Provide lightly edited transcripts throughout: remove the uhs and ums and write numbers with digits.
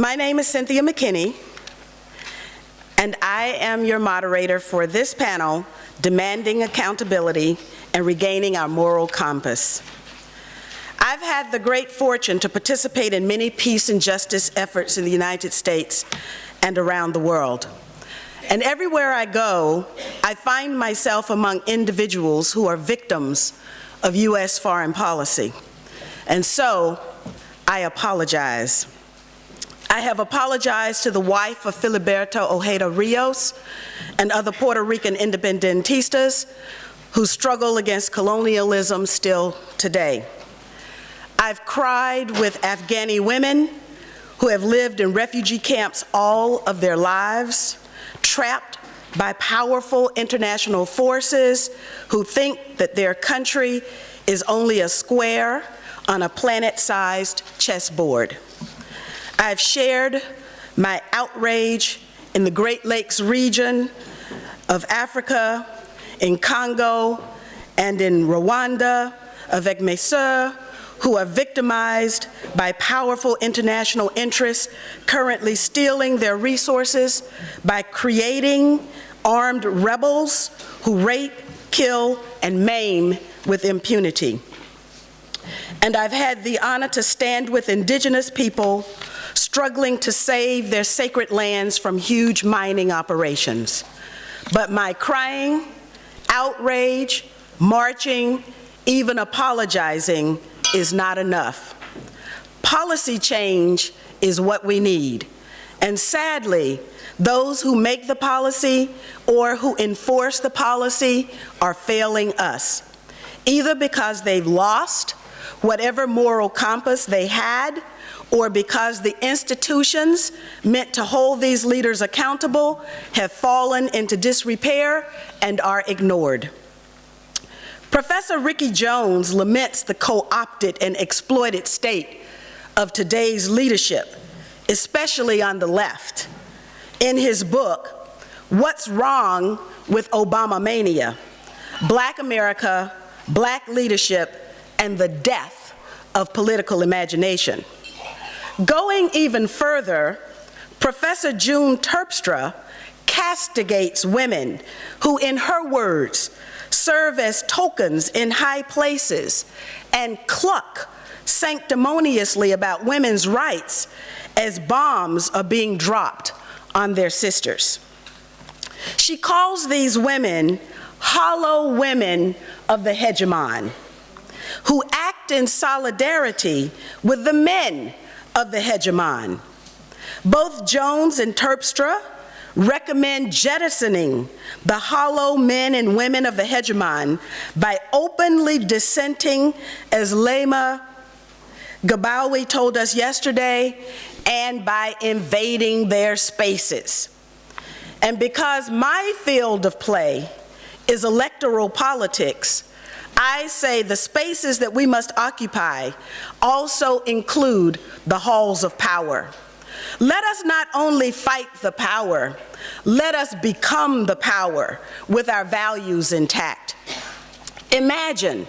My name is Cynthia McKinney, and I am your moderator for this panel, Demanding Accountability and Regaining Our Moral Compass. I've had the great fortune to participate in many peace and justice efforts in the United States and around the world. And everywhere I go, I find myself among individuals who are victims of U.S. foreign policy. And so, I apologize. I have apologized to the wife of Filiberto Ojeda Rios and other Puerto Rican independentistas who struggle against colonialism still today. I've cried with Afghani women who have lived in refugee camps all of their lives, trapped by powerful international forces who think that their country is only a square on a planet-sized chessboard. I've shared my outrage in the Great Lakes region of Africa, in Congo, and in Rwanda, avec mes sœurs, who are victimized by powerful international interests currently stealing their resources by creating armed rebels who rape, kill, and maim with impunity. And I've had the honor to stand with indigenous people struggling to save their sacred lands from huge mining operations. But my crying, outrage, marching, even apologizing is not enough. Policy change is what we need. And sadly, those who make the policy or who enforce the policy are failing us, either because they've lost whatever moral compass they had, or because the institutions meant to hold these leaders accountable have fallen into disrepair and are ignored. Professor Ricky Jones laments the co-opted and exploited state of today's leadership, especially on the left, in his book, What's Wrong with Obama Mania? Black America, Black Leadership, and the Death of Political Imagination. Going even further, Professor June Terpstra castigates women who, in her words, serve as tokens in high places and cluck sanctimoniously about women's rights as bombs are being dropped on their sisters. She calls these women hollow women of the hegemon, who act in solidarity with the men of the hegemon. Both Jones and Terpstra recommend jettisoning the hollow men and women of the hegemon by openly dissenting, as Lema Gabawi told us yesterday, and by invading their spaces. And because my field of play is electoral politics, I say the spaces that we must occupy also include the halls of power. Let us not only fight the power, let us become the power with our values intact. Imagine,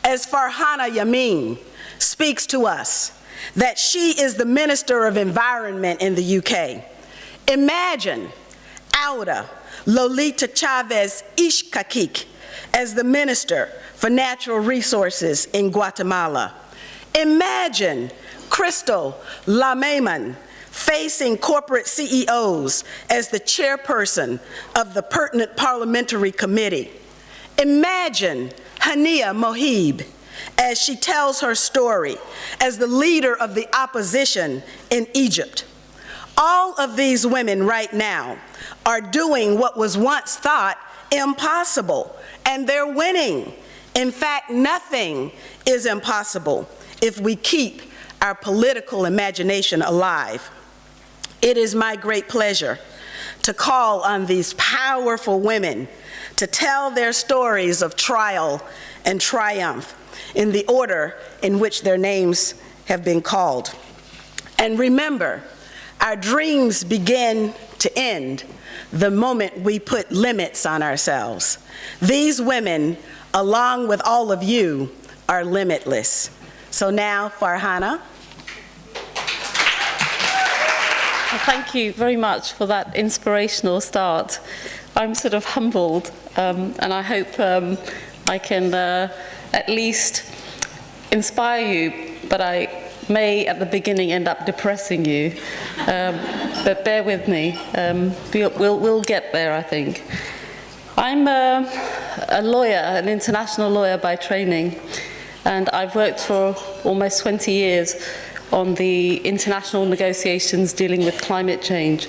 as Farhana Yamin speaks to us, that she is the Minister of Environment in the UK. Imagine Auda Lolita Chavez Ixcaquic as the Minister for Natural Resources in Guatemala. Imagine Crystal Lameman facing corporate CEOs as the chairperson of the pertinent parliamentary committee. Imagine Hania Moheeb as she tells her story as the leader of the opposition in Egypt. All of these women right now are doing what was once thought impossible, and they're winning. In fact, nothing is impossible if we keep our political imagination alive. It is my great pleasure to call on these powerful women to tell their stories of trial and triumph in the order in which their names have been called. And remember, our dreams begin to end the moment we put limits on ourselves. These women, along with all of you, are limitless. So now, Farhana. Well, thank you very much for that inspirational start. I'm sort of humbled, and I hope I can at least inspire you, but I may at the beginning end up depressing you. But bear with me. We'll get there, I think. I'm a lawyer, an international lawyer by training, and I've worked for almost 20 years on the international negotiations dealing with climate change.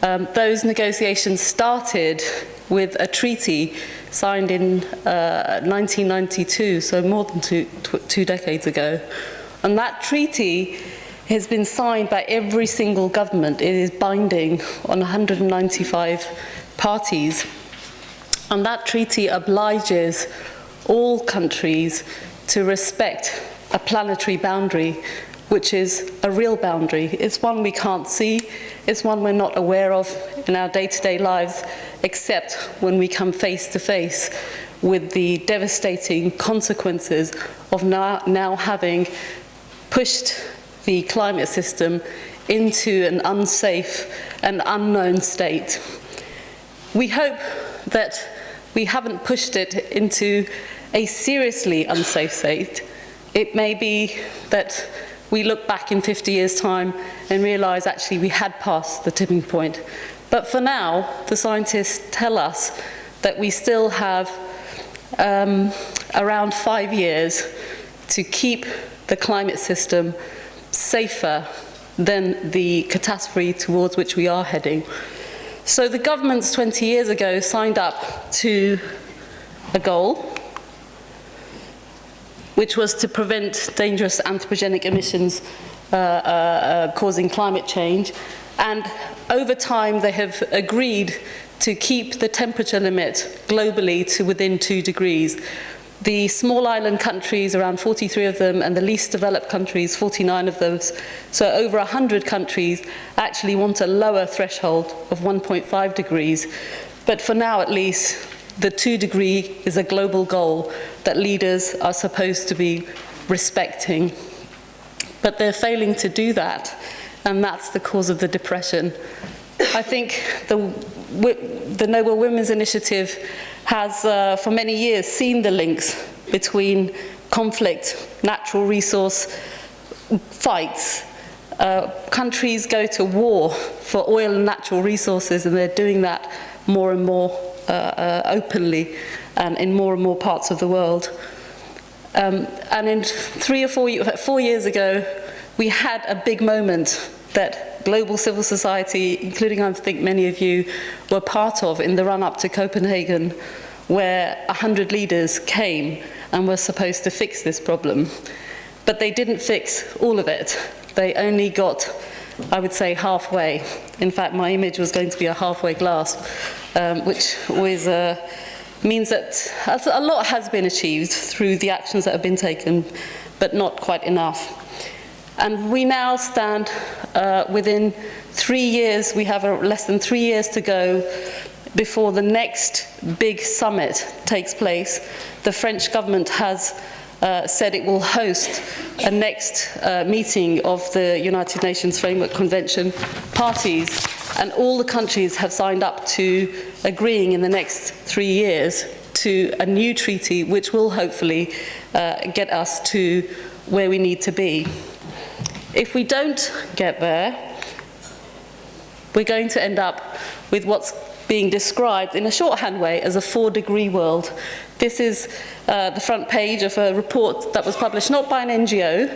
Those negotiations started with a treaty signed in 1992, so more than two decades ago. And that treaty has been signed by every single government. It is binding on 195 parties. And that treaty obliges all countries to respect a planetary boundary, which is a real boundary. It's one we can't see, it's one we're not aware of in our day-to-day lives, except when we come face to face with the devastating consequences of now having pushed the climate system into an unsafe and unknown state. We hope that we haven't pushed it into a seriously unsafe state. It may be that we look back in 50 years' time and realize actually we had passed the tipping point. But for now, the scientists tell us that we still have around 5 years to keep the climate system safer than the catastrophe towards which we are heading. So the governments 20 years ago signed up to a goal, which was to prevent dangerous anthropogenic emissions causing climate change. And over time, they have agreed to keep the temperature limit globally to within 2 degrees. The small island countries, around 43 of them, and the least developed countries, 49 of those, so over 100 countries, actually want a lower threshold of 1.5 degrees. But for now, at least, the 2 degree is a global goal that leaders are supposed to be respecting. But they're failing to do that, and that's the cause of the depression. I think the Nobel Women's Initiative has, for many years, seen the links between conflict, natural resource fights. Countries go to war for oil and natural resources, and they're doing that more and more openly and in more and more parts of the world. And in 4 years ago, we had a big moment that global civil society, including I think many of you, were part of in the run-up to Copenhagen, where 100 leaders came and were supposed to fix this problem. But they didn't fix all of it. They only got, I would say, halfway. In fact, my image was going to be a halfway glass, which always means that a lot has been achieved through the actions that have been taken, but not quite enough. And we now stand within 3 years, we have less than 3 years to go before the next big summit takes place. The French government has said it will host a next meeting of the United Nations Framework Convention parties, and all the countries have signed up to agreeing in the next 3 years to a new treaty which will hopefully get us to where we need to be. If we don't get there, we're going to end up with what's being described in a shorthand way as a 4-degree world. This is the front page of a report that was published not by an NGO,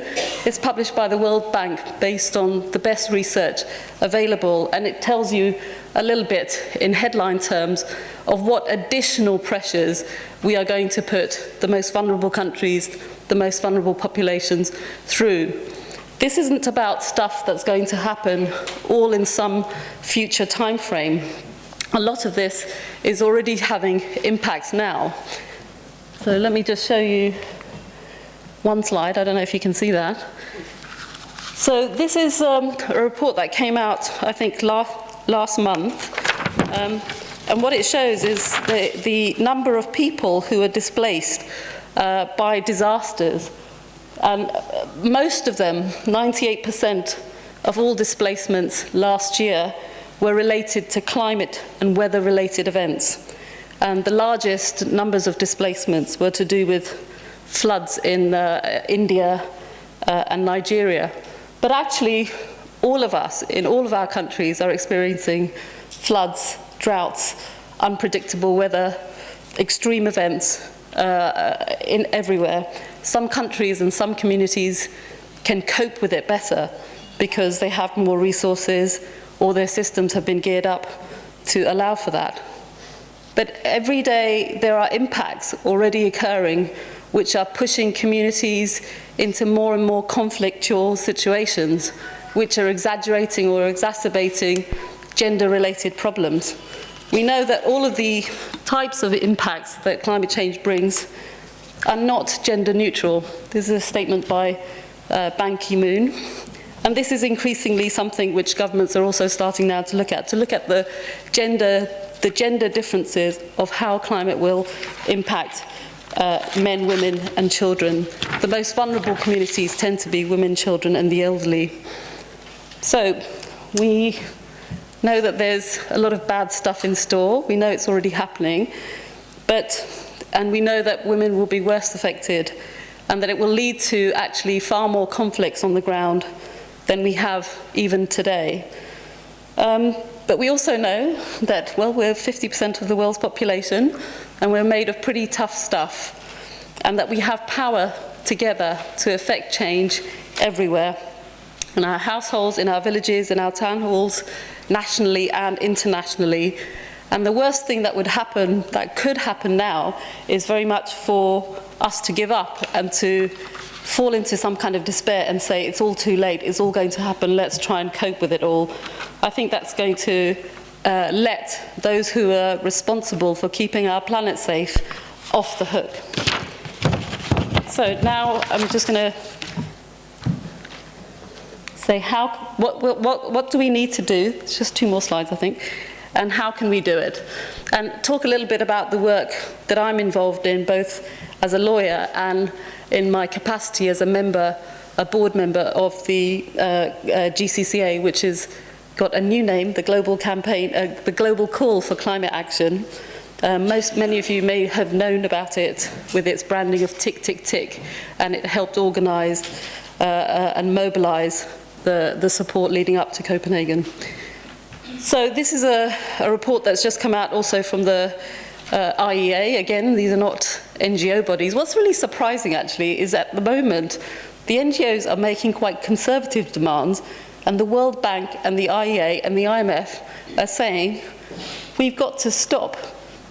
it's published by the World Bank based on the best research available, and it tells you a little bit in headline terms of what additional pressures we are going to put the most vulnerable countries, the most vulnerable populations through. This isn't about stuff that's going to happen all in some future time frame. A lot of this is already having impacts now. So let me just show you one slide. I don't know if you can see that. So this is a report that came out, I think, last month. And what it shows is the number of people who are displaced by disasters. And most of them, 98% of all displacements last year were related to climate and weather-related events. And the largest numbers of displacements were to do with floods in India and Nigeria. But actually, all of us, in all of our countries, are experiencing floods, droughts, unpredictable weather, extreme events everywhere. Some countries and some communities can cope with it better because they have more resources or their systems have been geared up to allow for that. But every day there are impacts already occurring which are pushing communities into more and more conflictual situations, which are exaggerating or exacerbating gender-related problems. We know that all of the types of impacts that climate change brings are not gender neutral. This is a statement by Ban Ki-moon. And this is increasingly something which governments are also starting now to look at the gender differences of how climate will impact men, women, and children. The most vulnerable communities tend to be women, children, and the elderly. So we know that there's a lot of bad stuff in store. We know it's already happening, and we know that women will be worst affected, and that it will lead to actually far more conflicts on the ground than we have even today. But we also know that, well, we're 50% of the world's population, and we're made of pretty tough stuff, and that we have power together to affect change everywhere, in our households, in our villages, in our town halls, nationally and internationally. And the worst thing that would happen, that could happen now, is very much for us to give up and to fall into some kind of despair and say, it's all too late, it's all going to happen, let's try and cope with it all. I think that's going to let those who are responsible for keeping our planet safe off the hook. So now I'm just going to say what do we need to do? It's just 2 more slides, I think. And how can we do it? And talk a little bit about the work that I'm involved in, both as a lawyer and in my capacity as a board member of the GCCA, which has got a new name, the Global Campaign, the Global Call for Climate Action. Many of you may have known about it with its branding of tick, tick, tick, and it helped organize and mobilize the support leading up to Copenhagen. So this is a report that's just come out also from the IEA. Again, these are not NGO bodies. What's really surprising, actually, is at the moment, the NGOs are making quite conservative demands, and the World Bank and the IEA and the IMF are saying, we've got to stop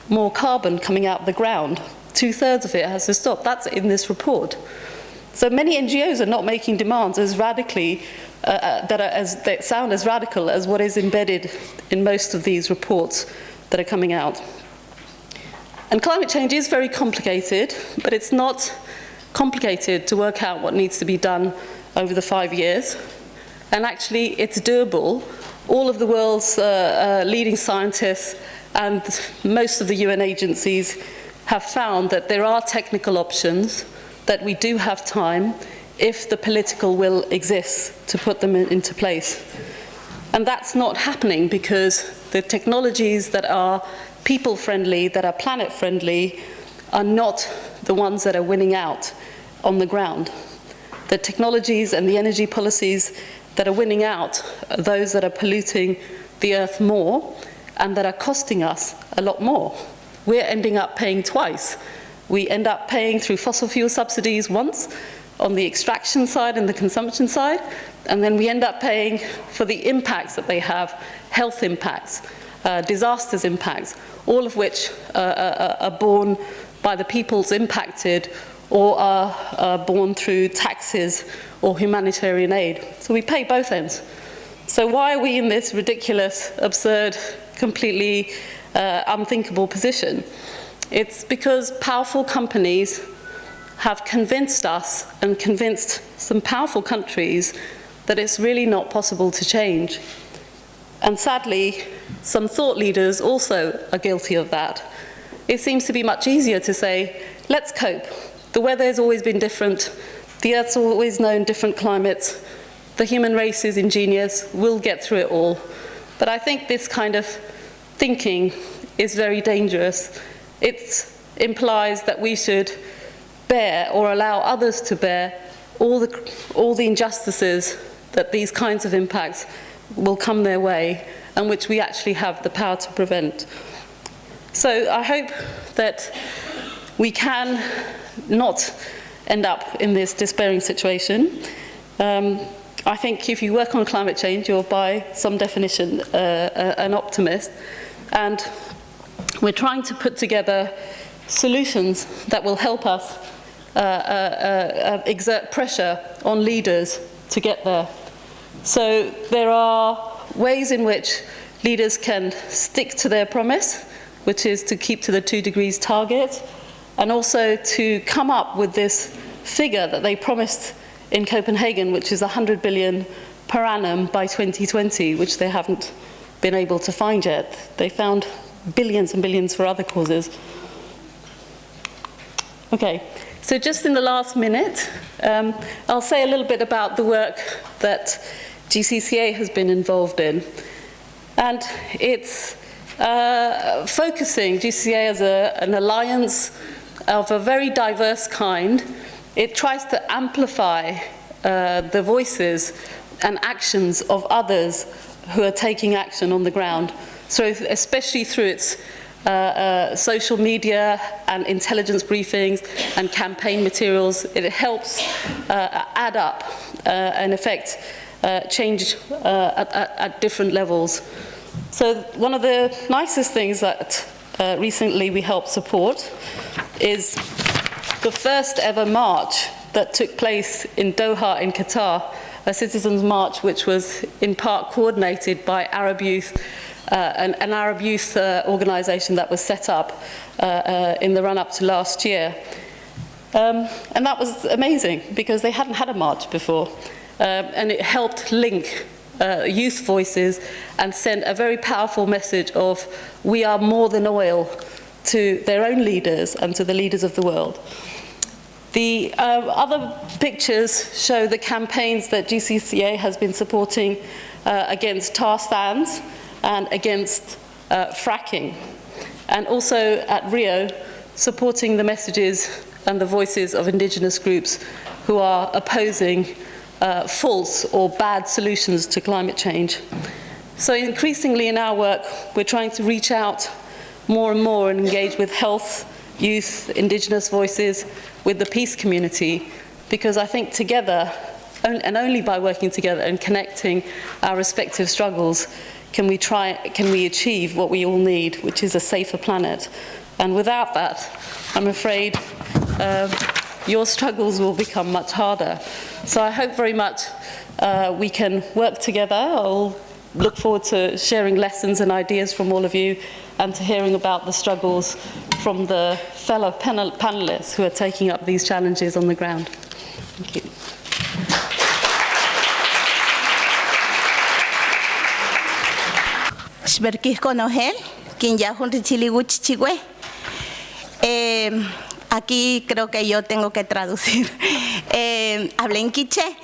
more carbon coming out of the ground. 2/3 of it has to stop. That's in this report. So many NGOs are not making demands as radically, that sound as radical as what is embedded in most of these reports that are coming out. And climate change is very complicated, but it's not complicated to work out what needs to be done over the 5 years. And actually, it's doable. All of the world's leading scientists and most of the UN agencies have found that there are technical options, that we do have time if the political will exists to put them into place. And that's not happening because the technologies that are people-friendly, that are planet-friendly, are not the ones that are winning out on the ground. The technologies and the energy policies that are winning out are those that are polluting the earth more and that are costing us a lot more. We're ending up paying twice. We end up paying through fossil fuel subsidies once, on the extraction side and the consumption side, and then we end up paying for the impacts that they have, health impacts, disasters impacts, all of which are borne by the peoples impacted or are borne through taxes or humanitarian aid. So we pay both ends. So why are we in this ridiculous, absurd, completely unthinkable position? It's because powerful companies have convinced us and convinced some powerful countries that it's really not possible to change. And sadly, some thought leaders also are guilty of that. It seems to be much easier to say, let's cope. The weather has always been different. The Earth's always known different climates. the human race is ingenious, we'll get through it all. But I think this kind of thinking is very dangerous. It implies that we should bear or allow others to bear all the injustices that these kinds of impacts will come their way and which we actually have the power to prevent. So I hope that we can not end up in this despairing situation. I think if you work on climate change, you're by some definition an optimist. And we're trying to put together solutions that will help us exert pressure on leaders to get there. So there are ways in which leaders can stick to their promise, which is to keep to the 2 degrees target, and also to come up with this figure that they promised in Copenhagen, which is 100 billion per annum by 2020, which they haven't been able to find yet. They found billions and billions for other causes. Okay, so just in the last minute, I'll say a little bit about the work that GCCA has been involved in. And it's focusing GCCA as an alliance of a very diverse kind. It tries to amplify the voices and actions of others who are taking action on the ground. So especially through its social media and intelligence briefings and campaign materials, it helps add up and affect change at different levels. So one of the nicest things that recently we helped support is the first ever march that took place in Doha in Qatar, a citizens' march which was in part coordinated by Arab Youth, an Arab youth organisation that was set up in the run-up to last year. And that was amazing because they hadn't had a march before. And it helped link youth voices and send a very powerful message of we are more than oil to their own leaders and to the leaders of the world. The other pictures show the campaigns that GCCA has been supporting against tar sands and against fracking, and also at Rio, supporting the messages and the voices of indigenous groups who are opposing false or bad solutions to climate change. So increasingly in our work, we're trying to reach out more and more and engage with health, youth, indigenous voices, with the peace community, because I think together, and only by working together and connecting our respective struggles, can we achieve what we all need, which is a safer planet. And without that, I'm afraid your struggles will become much harder. So I hope very much we can work together. I'll look forward to sharing lessons and ideas from all of you and to hearing about the struggles from the fellow panelists who are taking up these challenges on the ground. Thank you. Aquí creo que yo tengo que traducir. Hablé en quiché.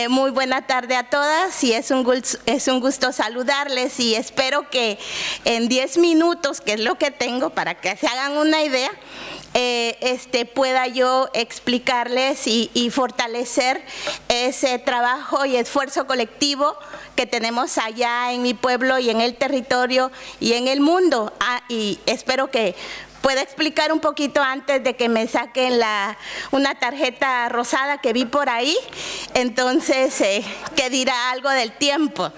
Muy buena tarde a todas y es un gusto saludarles y espero que en 10 minutos, que es lo que tengo para que se hagan una idea, pueda yo explicarles y fortalecer ese trabajo y esfuerzo colectivo que tenemos allá en mi pueblo y en el territorio y en el mundo. Y espero que pueda explicar un poquito antes de que me saquen una tarjeta rosada que vi por ahí, entonces que dirá algo del tiempo.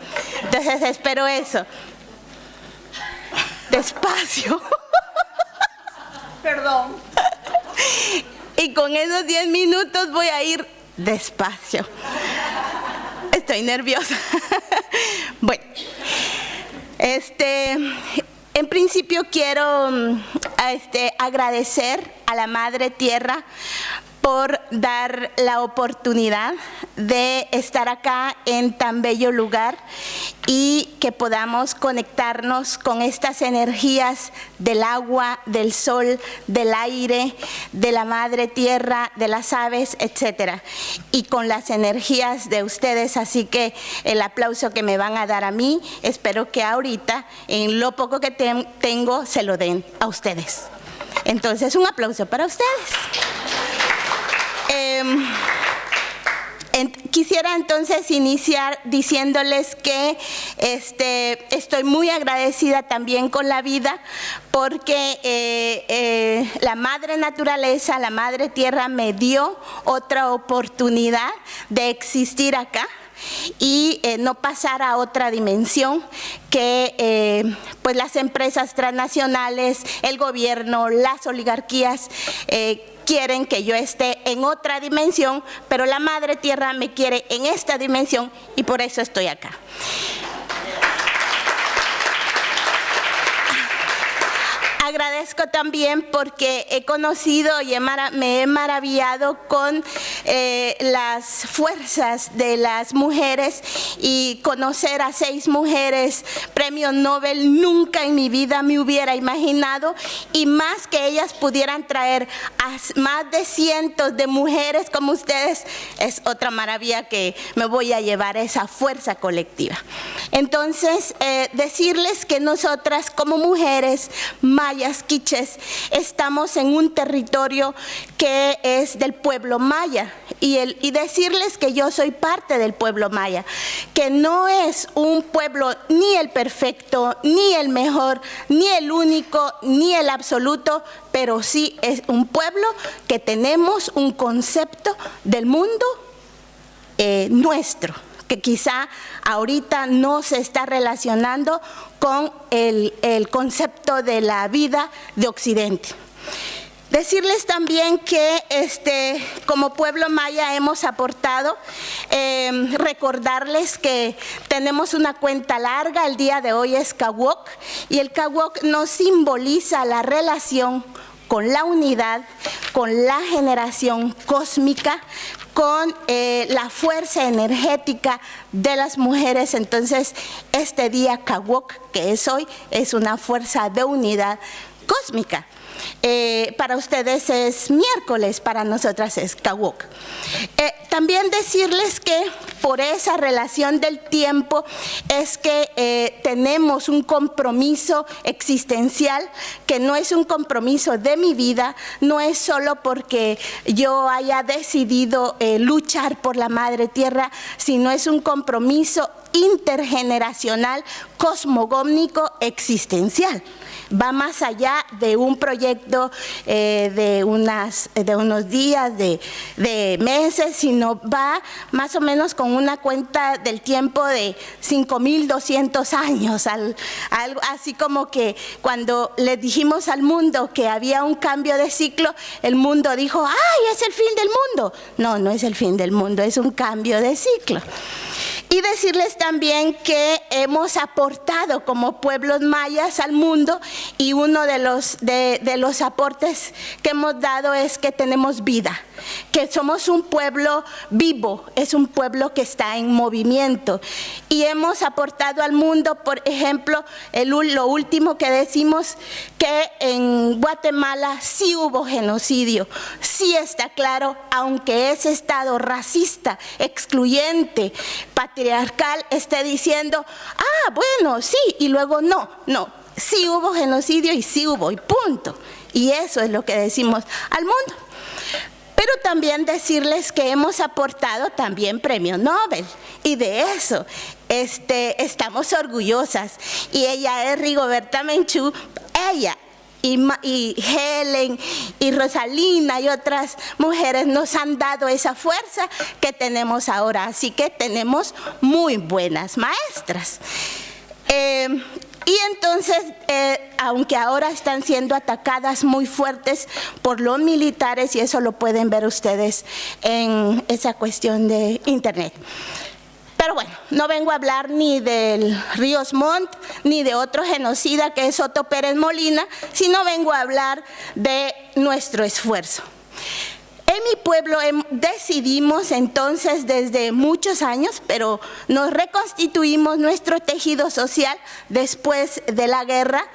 Entonces espero eso. Despacio. Perdón. Y con esos 10 minutos voy a ir despacio. Estoy nerviosa. Bueno, en principio quiero agradecer a la Madre Tierra por dar la oportunidad de estar acá en tan bello lugar y que podamos conectarnos con estas energías del agua, del sol, del aire, de la madre tierra, de las aves, etcétera, y con las energías de ustedes. Así que el aplauso que me van a dar a mí, espero que ahorita, en lo poco que tengo, se lo den a ustedes. Entonces, un aplauso para ustedes. Quisiera entonces iniciar diciéndoles que estoy muy agradecida también con la vida porque la madre naturaleza, la madre tierra me dio otra oportunidad de existir acá y no pasar a otra dimensión que pues las empresas transnacionales, el gobierno, las oligarquías quieren que yo esté en otra dimensión, pero la madre tierra me quiere en esta dimensión y por eso estoy acá. Agradezco también porque he conocido y me he maravillado con las fuerzas de las mujeres y conocer a 6 mujeres premio Nobel nunca en mi vida me hubiera imaginado, y más que ellas pudieran traer a más de cientos de mujeres como ustedes, es otra maravilla que me voy a llevar, esa fuerza colectiva. Entonces, decirles que nosotras como mujeres mayas, quiches, estamos en un territorio que es del pueblo maya y decirles que yo soy parte del pueblo maya, que no es un pueblo ni el perfecto, ni el mejor, ni el único, ni el absoluto, pero sí es un pueblo que tenemos un concepto del mundo nuestro, que quizá ahorita no se está relacionando con el concepto de la vida de Occidente. Decirles también que como pueblo maya hemos aportado, recordarles que tenemos una cuenta larga, el día de hoy es Ixcaquic, y el Ixcaquic nos simboliza la relación con la unidad, con la generación cósmica, con la fuerza energética de las mujeres. Entonces, este día Ixcaquic, que es hoy, es una fuerza de unidad cósmica. Para ustedes es miércoles, para nosotras es Ixcaquic. También decirles que por esa relación del tiempo es que tenemos un compromiso existencial, que no es un compromiso de mi vida, no es solo porque yo haya decidido luchar por la madre tierra, sino es un compromiso intergeneracional, cosmogónico, existencial. Va más allá de un proyecto de unos días, de meses, sino va más o menos con una cuenta del tiempo de 5.200 años, algo así como que cuando le dijimos al mundo que había un cambio de ciclo, el mundo dijo, ¡ay, es el fin del mundo! No, no es el fin del mundo, es un cambio de ciclo. Y decirles también que hemos aportado como pueblos mayas al mundo, y uno de los aportes que hemos dado es que tenemos vida, que somos un pueblo vivo, es un pueblo que está en movimiento, y hemos aportado al mundo, por ejemplo, lo último que decimos, que en Guatemala sí hubo genocidio, sí está claro, aunque ese Estado racista, excluyente, patriarcal, esté diciendo, bueno, sí, y luego no, sí hubo genocidio y sí hubo, y punto. Y eso es lo que decimos al mundo. Pero también decirles que hemos aportado también premio Nobel, y de eso estamos orgullosas. Y ella es Rigoberta Menchú, ella y Helen y Rosalina y otras mujeres nos han dado esa fuerza que tenemos ahora. Así que tenemos muy buenas maestras. Y entonces, aunque ahora están siendo atacadas muy fuertes por los militares, y eso lo pueden ver ustedes en esa cuestión de internet. Pero bueno, no vengo a hablar ni del Ríos Montt, ni de otro genocida que es Otto Pérez Molina, sino vengo a hablar de nuestro esfuerzo. En En mi pueblo decidimos entonces desde muchos años, pero nos reconstituimos nuestro tejido social después de la guerra,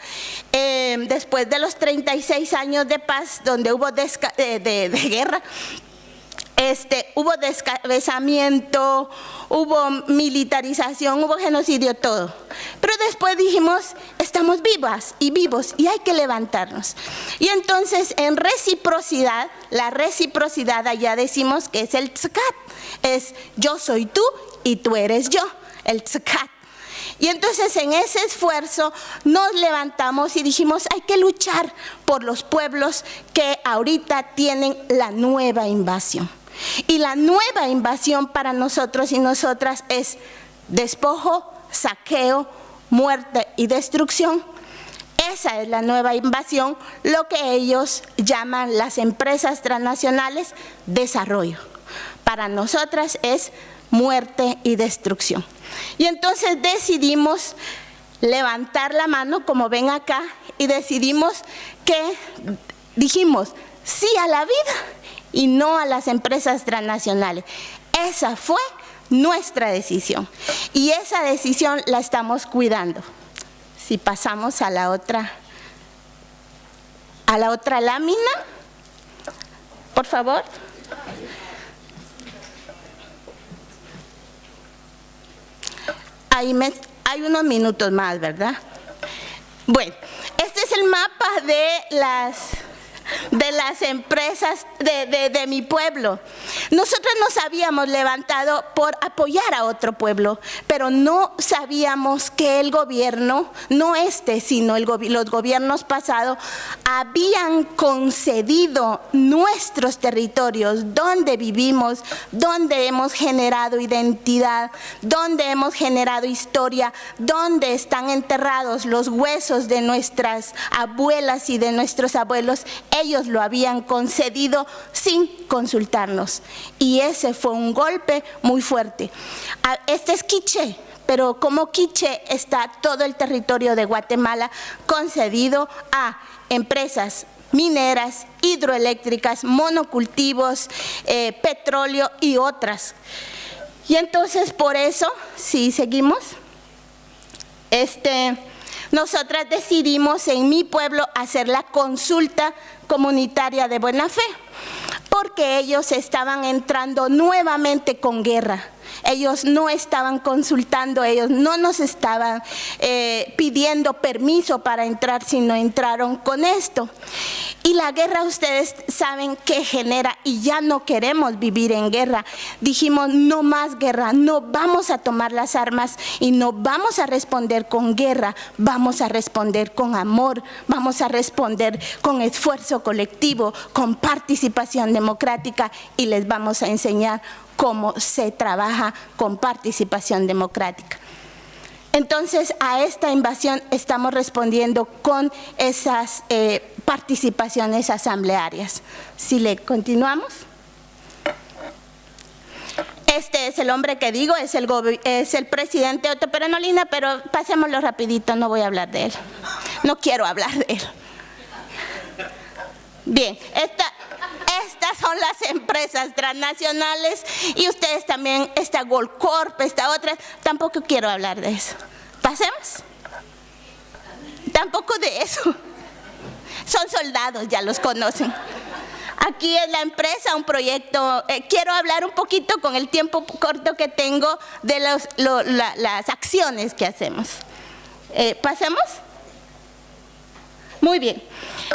después de los 36 años de paz, donde hubo de guerra. Hubo descabezamiento, hubo militarización, hubo genocidio, todo. Pero después dijimos, estamos vivas y vivos y hay que levantarnos. Y entonces en reciprocidad, la reciprocidad allá decimos que es el Ixcaquic, es yo soy tú y tú eres yo, el Ixcaquic. Y entonces en ese esfuerzo nos levantamos y dijimos, hay que luchar por los pueblos que ahorita tienen la nueva invasión. Y la nueva invasión para nosotros y nosotras es despojo, saqueo, muerte y destrucción. Esa es la nueva invasión, lo que ellos llaman las empresas transnacionales, desarrollo. Para nosotras es muerte y destrucción. Y entonces decidimos levantar la mano, como ven acá, y decidimos dijimos sí a la vida y no a las empresas transnacionales. Esa fue nuestra decisión y esa decisión la estamos cuidando. Si pasamos a la otra lámina, por favor. Hay unos minutos más, ¿verdad? Bueno, este es el mapa de las empresas de mi pueblo. Nosotros nos habíamos levantado por apoyar a otro pueblo, pero no sabíamos que el gobierno, no sino los gobiernos pasados, habían concedido nuestros territorios donde vivimos, donde hemos generado identidad, donde hemos generado historia, donde están enterrados los huesos de nuestras abuelas y de nuestros abuelos. Ellos lo habían concedido sin consultarnos y ese fue un golpe muy fuerte. Este es Quiché, pero como Quiché está todo el territorio de Guatemala concedido a empresas mineras, hidroeléctricas, monocultivos, petróleo y otras. Y entonces por eso, si seguimos, nosotras decidimos en mi pueblo hacer la consulta comunitaria de buena fe, porque ellos estaban entrando nuevamente con guerra. Ellos no estaban consultando, ellos no nos estaban pidiendo permiso para entrar, sino entraron con esto. Y la guerra, ustedes saben que genera, y ya no queremos vivir en guerra. Dijimos, no más guerra, no vamos a tomar las armas y no vamos a responder con guerra, vamos a responder con amor, vamos a responder con esfuerzo colectivo, con participación democrática y les vamos a enseñar cómo se trabaja con participación democrática. Entonces, a esta invasión estamos respondiendo con esas participaciones asamblearias. Si le continuamos. Este es el hombre que digo, es el presidente Otto Perenolina, pero pasémoslo rapidito, no voy a hablar de él. No quiero hablar de él. Bien, estas son las empresas transnacionales y ustedes también, esta Gold Corp, esta otra, tampoco quiero hablar de eso. ¿Pasemos? Tampoco de eso. Son soldados, ya los conocen. Aquí es la empresa, un proyecto. Quiero hablar un poquito con el tiempo corto que tengo de las acciones que hacemos. ¿Pasemos? Muy bien.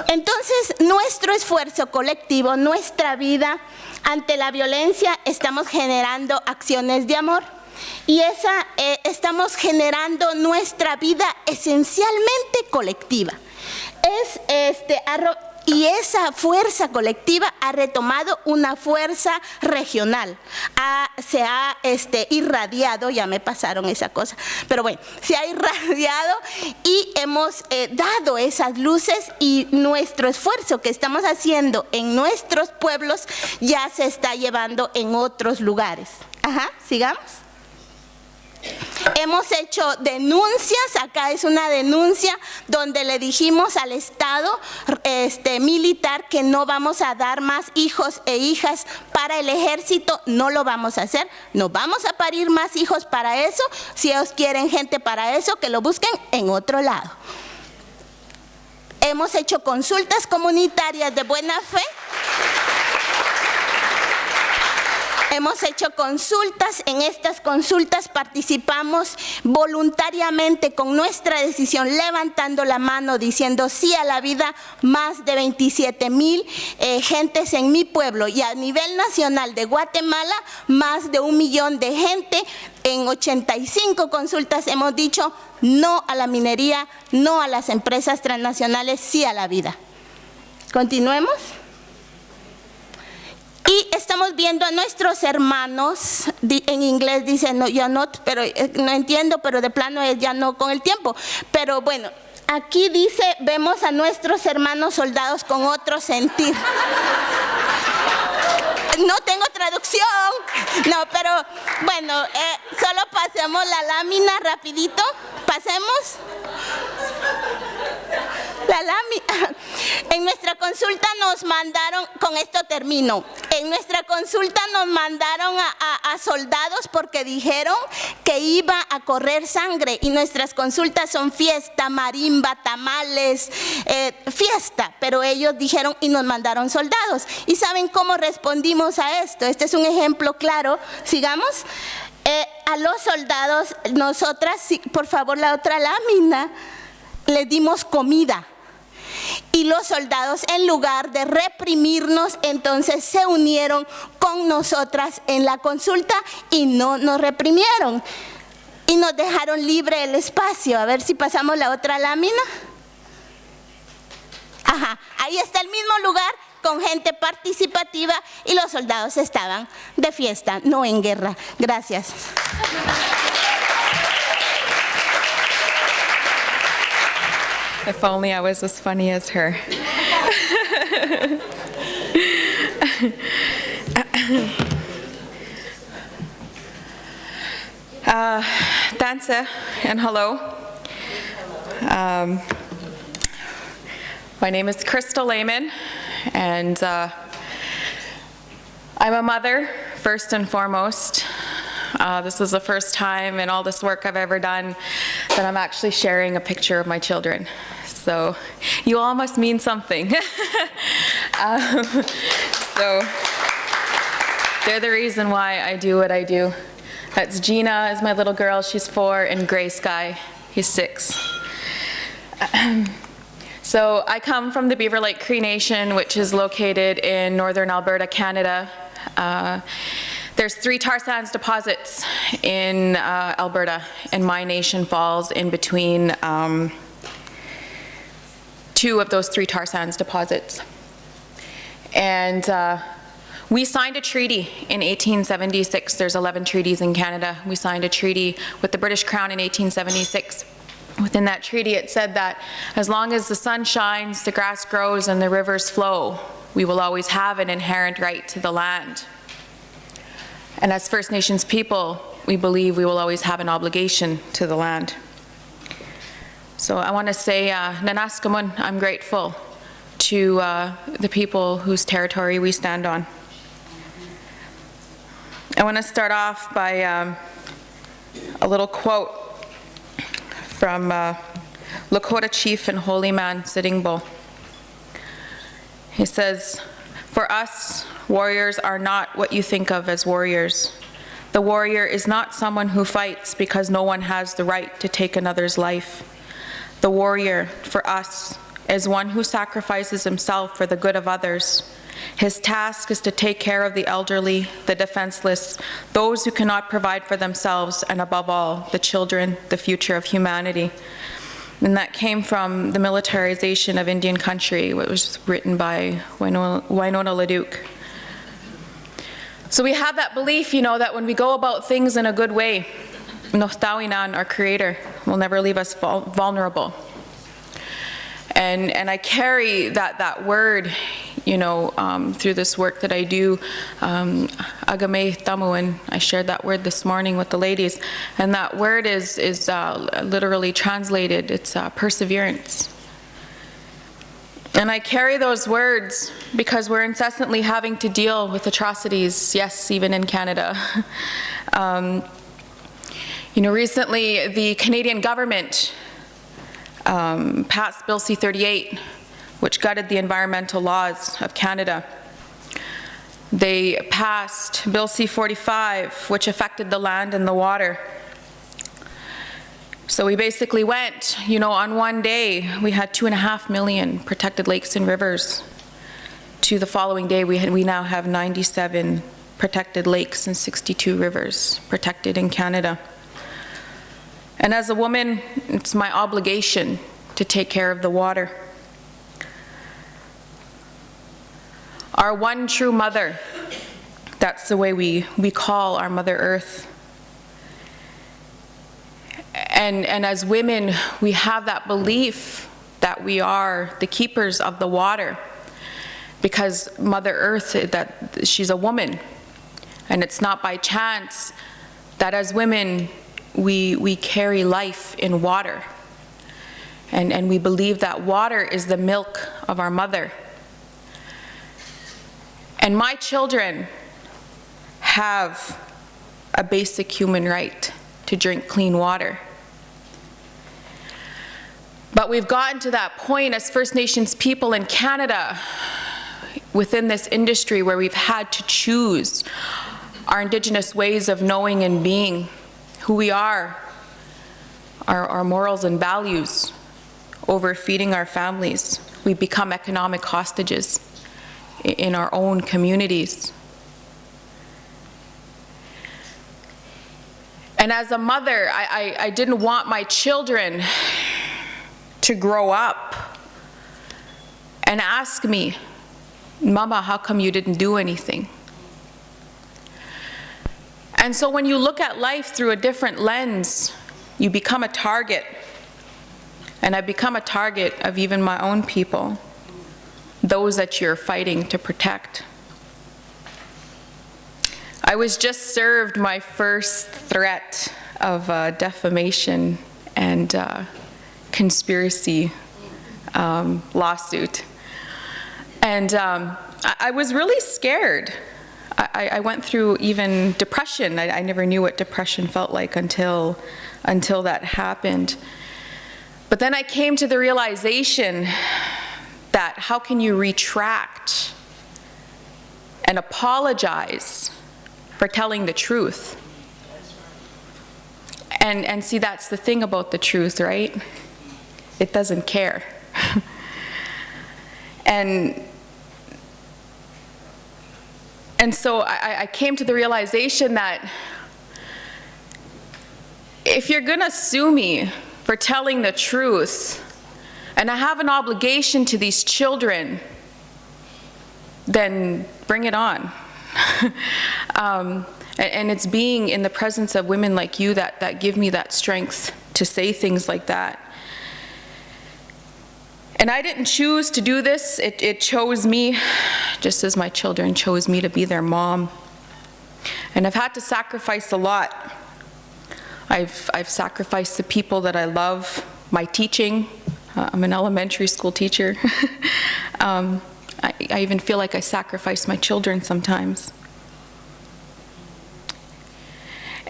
Entonces, nuestro esfuerzo colectivo, nuestra vida ante la violencia, estamos generando acciones de amor. Y estamos generando nuestra vida esencialmente colectiva. Y esa fuerza colectiva ha retomado una fuerza regional. Se ha irradiado, ya me pasaron esa cosa, pero bueno, se ha irradiado y hemos dado esas luces y nuestro esfuerzo que estamos haciendo en nuestros pueblos ya se está llevando en otros lugares. Ajá, sigamos. Hemos hecho denuncias, acá es una denuncia donde le dijimos al Estado militar que no vamos a dar más hijos e hijas para el ejército, no lo vamos a hacer, no vamos a parir más hijos para eso, si ellos quieren gente para eso, que lo busquen en otro lado. Hemos hecho consultas comunitarias de buena fe. Hemos hecho consultas, en estas consultas participamos voluntariamente con nuestra decisión, levantando la mano, diciendo sí a la vida, más de 27,000 gentes en mi pueblo, y a nivel nacional de Guatemala, más de 1 millón de gente. En 85 consultas hemos dicho no a la minería, no a las empresas transnacionales, sí a la vida. Continuemos. Y estamos viendo a nuestros hermanos, en inglés dice no, ya no, pero no entiendo, pero de plano es ya no con el tiempo. Pero bueno, aquí dice, vemos a nuestros hermanos soldados con otro sentir. No tengo traducción, no, pero bueno, solo pasemos la lámina rapidito, pasemos. La lámina. En nuestra consulta nos mandaron, con esto termino, en nuestra consulta nos mandaron a soldados porque dijeron que iba a correr sangre, y nuestras consultas son fiesta, marimba, tamales, fiesta, pero ellos dijeron y nos mandaron soldados. ¿Y saben cómo respondimos a esto? Este es un ejemplo claro, sigamos. A los soldados, nosotras, por favor la otra lámina, les dimos comida. Y los soldados, en lugar de reprimirnos, entonces se unieron con nosotras en la consulta y no nos reprimieron. Y nos dejaron libre el espacio. A ver si pasamos la otra lámina. Ajá, ahí está el mismo lugar con gente participativa y los soldados estaban de fiesta, no en guerra. Gracias. If only I was as funny as her. Danza and hello. My name is Crystal Lameman, and I'm a mother, first and foremost. This is the first time in all this work I've ever done that I'm actually sharing a picture of my children. So you all must mean something. So they're the reason why I do what I do. That's Gina is my little girl, she's 4, and Gray Sky, he's 6. So I come from the Beaver Cree Nation, which is located in northern Alberta, Canada. There's 3 tar sands deposits in Alberta, and my nation falls in between 2 of those 3 tar sands deposits. And we signed a treaty in 1876. There's 11 treaties in Canada. We signed a treaty with the British Crown in 1876. Within that treaty, it said that as long as the sun shines, the grass grows, and the rivers flow, we will always have an inherent right to the land. And as First Nations people, we believe we will always have an obligation to the land. So I want to say, Nanaskamun, I'm grateful to the people whose territory we stand on. I want to start off by a little quote from Lakota chief and holy man Sitting Bull. He says, "For us, warriors are not what you think of as warriors. The warrior is not someone who fights because no one has the right to take another's life. The warrior, for us, is one who sacrifices himself for the good of others. His task is to take care of the elderly, the defenseless, those who cannot provide for themselves, and above all, the children, the future of humanity." And that came from The Militarization of Indian Country, which was written by Winona LaDuke. So we have that belief, that when we go about things in a good way, Nohtawinan, our Creator, will never leave us vulnerable. And I carry that word, you know, through this work that I do, agame tamu, and I shared that word this morning with the ladies. And that word is literally translated, it's perseverance. And I carry those words because we're incessantly having to deal with atrocities, yes, even in Canada. You know, recently the Canadian government passed Bill C-38, which gutted the environmental laws of Canada. They passed Bill C-45, which affected the land and the water. So we basically went, you know, on one day, we had 2.5 million protected lakes and rivers. To the following day, we now have 97 protected lakes and 62 rivers protected in Canada. And as a woman, it's my obligation to take care of the water. Our one true mother, that's the way we call our Mother Earth. And as women, we have that belief that we are the keepers of the water, because Mother Earth, that she's a woman. And it's not by chance that as women, we carry life in water. And we believe that water is the milk of our mother. And my children have a basic human right to drink clean water. But we've gotten to that point as First Nations people in Canada within this industry where we've had to choose our Indigenous ways of knowing and being, who we are, our morals and values, over feeding our families. We become economic hostages in our own communities. And as a mother, I didn't want my children to grow up and ask me, Mama, how come you didn't do anything? And so when you look at life through a different lens, you become a target. And I become a target of even my own people, those that you're fighting to protect. I was just served my first threat of defamation and conspiracy lawsuit. And I was really scared. I went through even depression. I never knew what depression felt like until that happened. But then I came to the realization that how can you retract and apologize for telling the truth? And see, that's the thing about the truth, right? It doesn't care. And so I came to the realization that if you're gonna sue me for telling the truth, and I have an obligation to these children, then bring it on. And it's being in the presence of women like you that give me that strength to say things like that. And I didn't choose to do this, it chose me, just as my children chose me to be their mom. And I've had to sacrifice a lot. I've sacrificed the people that I love, my teaching. I'm an elementary school teacher. I even feel like I sacrifice my children sometimes.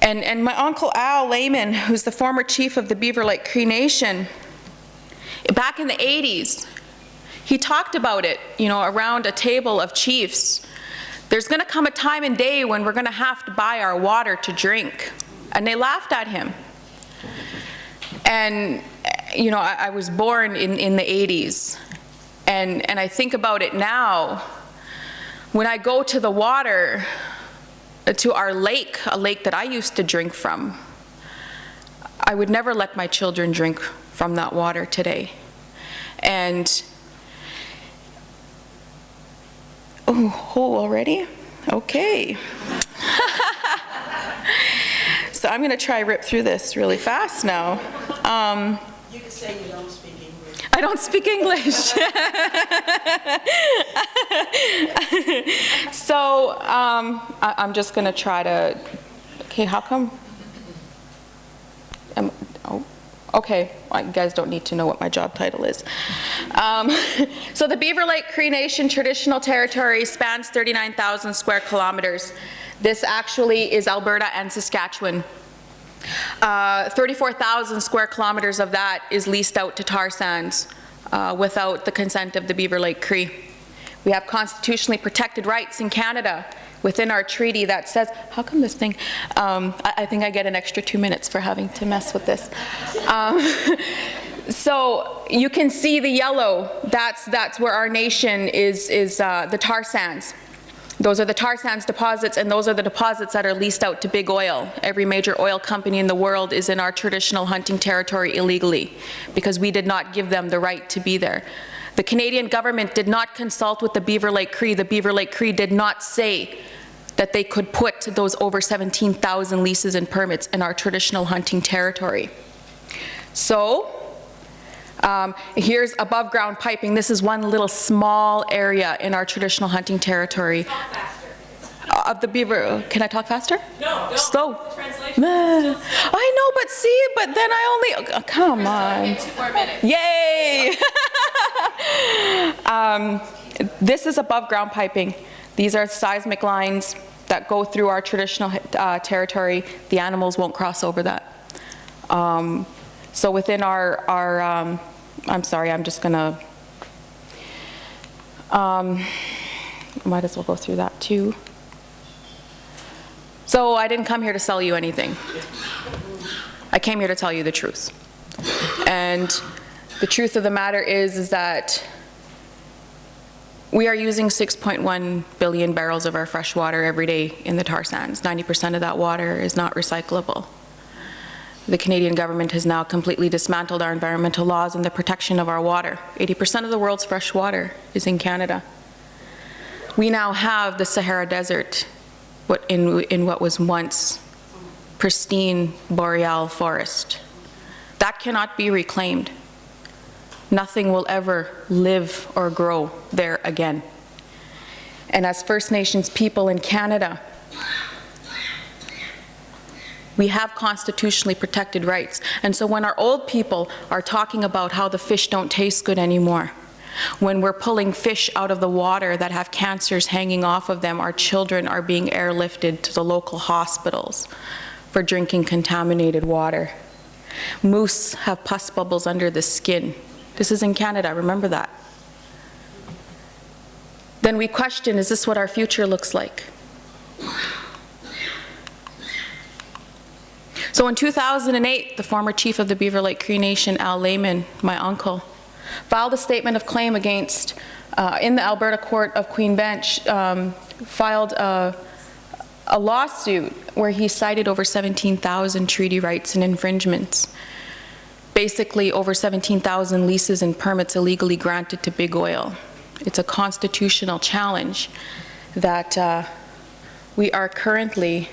And my uncle Al Lameman, who's the former chief of the Beaver Lake Cree Nation, back in the 80s, he talked about it, you know, around a table of chiefs. There's gonna come a time and day when we're gonna have to buy our water to drink. And they laughed at him. And, you know, I was born in the 80s. And I think about it now, when I go to the water, to our lake, a lake that I used to drink from, I would never let my children drink from that water today. And, oh, already? Okay. So I'm gonna try rip through this really fast now. You can say you don't speak English. I don't speak English. So I'm just going to try to, okay, how come? Okay, well, you guys don't need to know what my job title is. So the Beaver Lake Cree Nation traditional territory spans 39,000 square kilometers. This actually is Alberta and Saskatchewan. 34,000 square kilometers of that is leased out to tar sands without the consent of the Beaver Lake Cree. We have constitutionally protected rights in Canada within our treaty that says, how come this thing, I think I get an extra 2 minutes for having to mess with this. So you can see the yellow, that's where our nation is the tar sands. Those are the tar sands deposits, and those are the deposits that are leased out to big oil. Every major oil company in the world is in our traditional hunting territory illegally because we did not give them the right to be there. The Canadian government did not consult with the Beaver Lake Cree. The Beaver Lake Cree did not say that they could put those over 17,000 leases and permits in our traditional hunting territory. So here's above ground piping. This is one little small area in our traditional hunting territory. Talk faster. Of the Beaver, can I talk faster? No, no. Slow. Translation. I know, but see, but then I only, come on. 2 more minutes. Yay! This is above ground piping. These are seismic lines that go through our traditional territory. The animals won't cross over that. So within our I'm sorry, I'm just gonna, might as well go through that too. So I didn't come here to sell you anything. I came here to tell you the truth. And the truth of the matter is that we are using 6.1 billion barrels of our fresh water every day in the tar sands. 90% of that water is not recyclable. The Canadian government has now completely dismantled our environmental laws and the protection of our water. 80% of the world's fresh water is in Canada. We now have the Sahara Desert in what was once pristine boreal forest. That cannot be reclaimed. Nothing will ever live or grow there again. And as First Nations people in Canada, we have constitutionally protected rights. And so when our old people are talking about how the fish don't taste good anymore, when we're pulling fish out of the water that have cancers hanging off of them, our children are being airlifted to the local hospitals for drinking contaminated water. Moose have pus bubbles under the skin. This is in Canada, remember that. Then we question, is this what our future looks like? So in 2008, the former chief of the Beaver Lake Cree Nation, Lameman, my uncle, filed a statement of claim against, in the Alberta Court of Queen Bench, filed a lawsuit where he cited over 17,000 treaty rights and infringements. Basically over 17,000 leases and permits illegally granted to big oil. It's a constitutional challenge that we are currently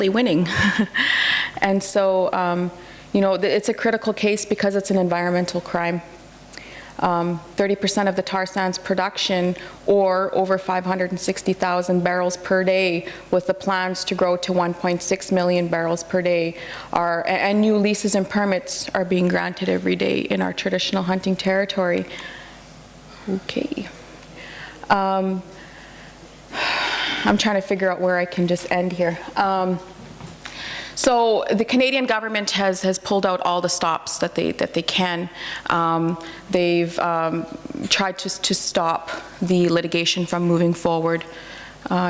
winning. And so, you know, it's a critical case because it's an environmental crime. 30% of the tar sands production, or over 560,000 barrels per day, with the plans to grow to 1.6 million barrels per day, and new leases and permits are being granted every day in our traditional hunting territory. Okay. I'm trying to figure out where I can just end here. So the Canadian government has pulled out all the stops that they can. They've tried to stop the litigation from moving forward.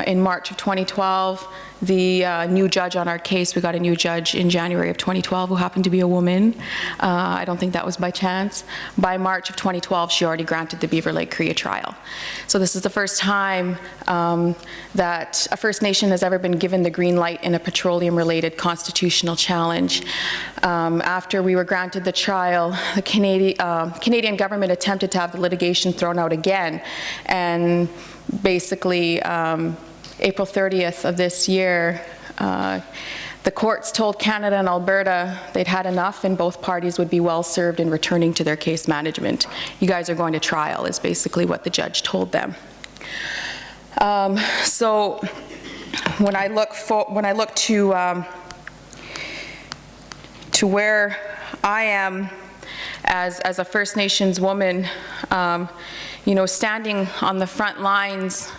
In March of 2012, the new judge on our case, we got a new judge in January of 2012 who happened to be a woman. I don't think that was by chance. By March of 2012, she already granted the Beaver Lake Cree a trial. So this is the first time that a First Nation has ever been given the green light in a petroleum-related constitutional challenge. After we were granted the trial, the Canadian government attempted to have the litigation thrown out again, and basically April 30th of this year, The courts told Canada and Alberta they'd had enough and both parties would be well served in returning to their case management. You guys are going to trial, is basically what the judge told them. So when I look to where I am as a First Nations woman, you know, standing on the front lines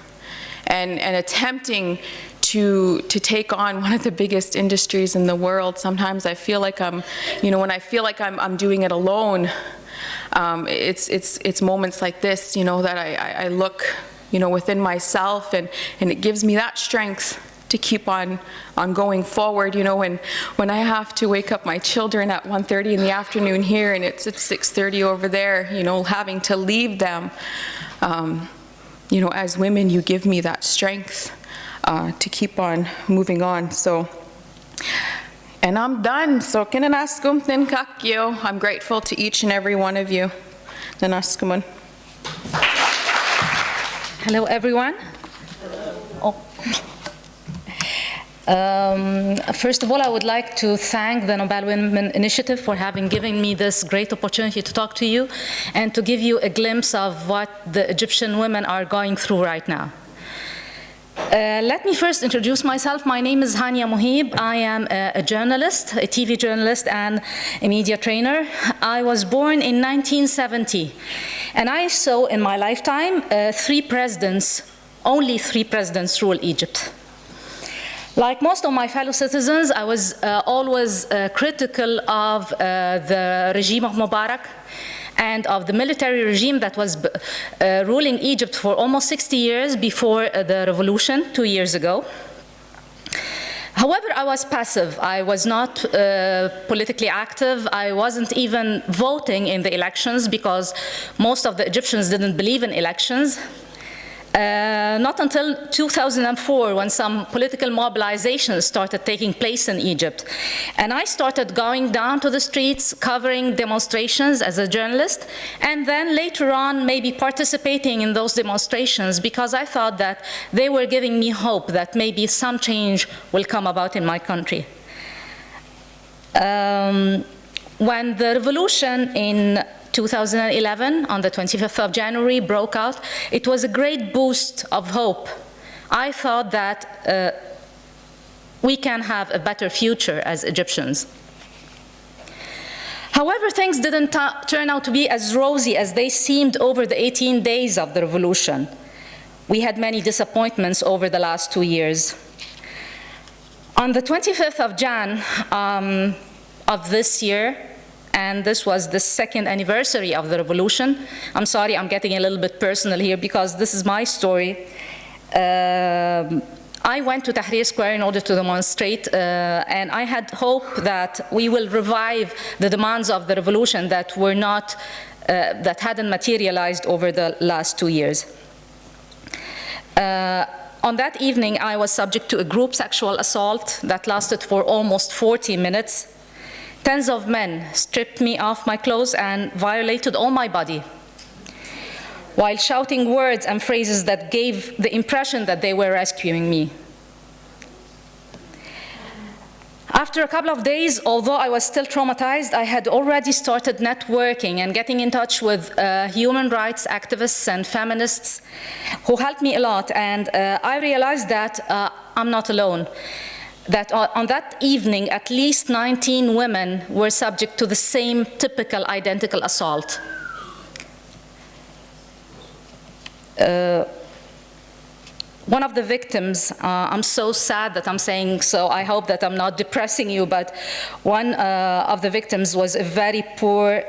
and attempting to take on one of the biggest industries in the world, sometimes I feel like I'm, you know, when I feel like I'm doing it alone, it's moments like this, you know, that I look, you know, within myself, and it gives me that strength to keep on going forward, you know, when I have to wake up my children at 1:30 in the afternoon here and it's at 6:30 over there, you know, having to leave them, you know, as women, you give me that strength to keep on moving on. So, and I'm done. So, kinanaskum thinkakyo. I'm grateful to each and every one of you. Nanaskumun. Hello, everyone. Oh. First of all, I would like to thank the Nobel Women Initiative for having given me this great opportunity to talk to you and to give you a glimpse of what the Egyptian women are going through right now. Let me first introduce myself. My name is Hania Moheeb. I am a journalist, a TV journalist and a media trainer. I was born in 1970, and I saw in my lifetime only three presidents rule Egypt. Like most of my fellow citizens, I was always critical of the regime of Mubarak and of the military regime that was ruling Egypt for almost 60 years before the revolution 2 years ago. However, I was passive. I was not politically active. I wasn't even voting in the elections because most of the Egyptians didn't believe in elections. Not until 2004, when some political mobilizations started taking place in Egypt. And I started going down to the streets, covering demonstrations as a journalist, and then later on maybe participating in those demonstrations because I thought that they were giving me hope that maybe some change will come about in my country. When the revolution in 2011, on the 25th of January, broke out, it was a great boost of hope. I thought that we can have a better future as Egyptians. However, things didn't turn out to be as rosy as they seemed over the 18 days of the revolution. We had many disappointments over the last 2 years. On the 25th of Jan of this year, and this was the second anniversary of the revolution. I'm sorry, I'm getting a little bit personal here because this is my story. I went to Tahrir Square in order to demonstrate, and I had hope that we will revive the demands of the revolution that were not, that hadn't materialized over the last 2 years. On that evening, I was subject to a group sexual assault that lasted for almost 40 minutes. Tens of men stripped me off my clothes and violated all my body, while shouting words and phrases that gave the impression that they were rescuing me. After a couple of days, although I was still traumatized, I had already started networking and getting in touch with human rights activists and feminists who helped me a lot, and I realized that I'm not alone. That on that evening, at least 19 women were subject to the same typical identical assault. One of the victims, I'm so sad that I'm saying so, I hope that I'm not depressing you, but one of the victims was a very poor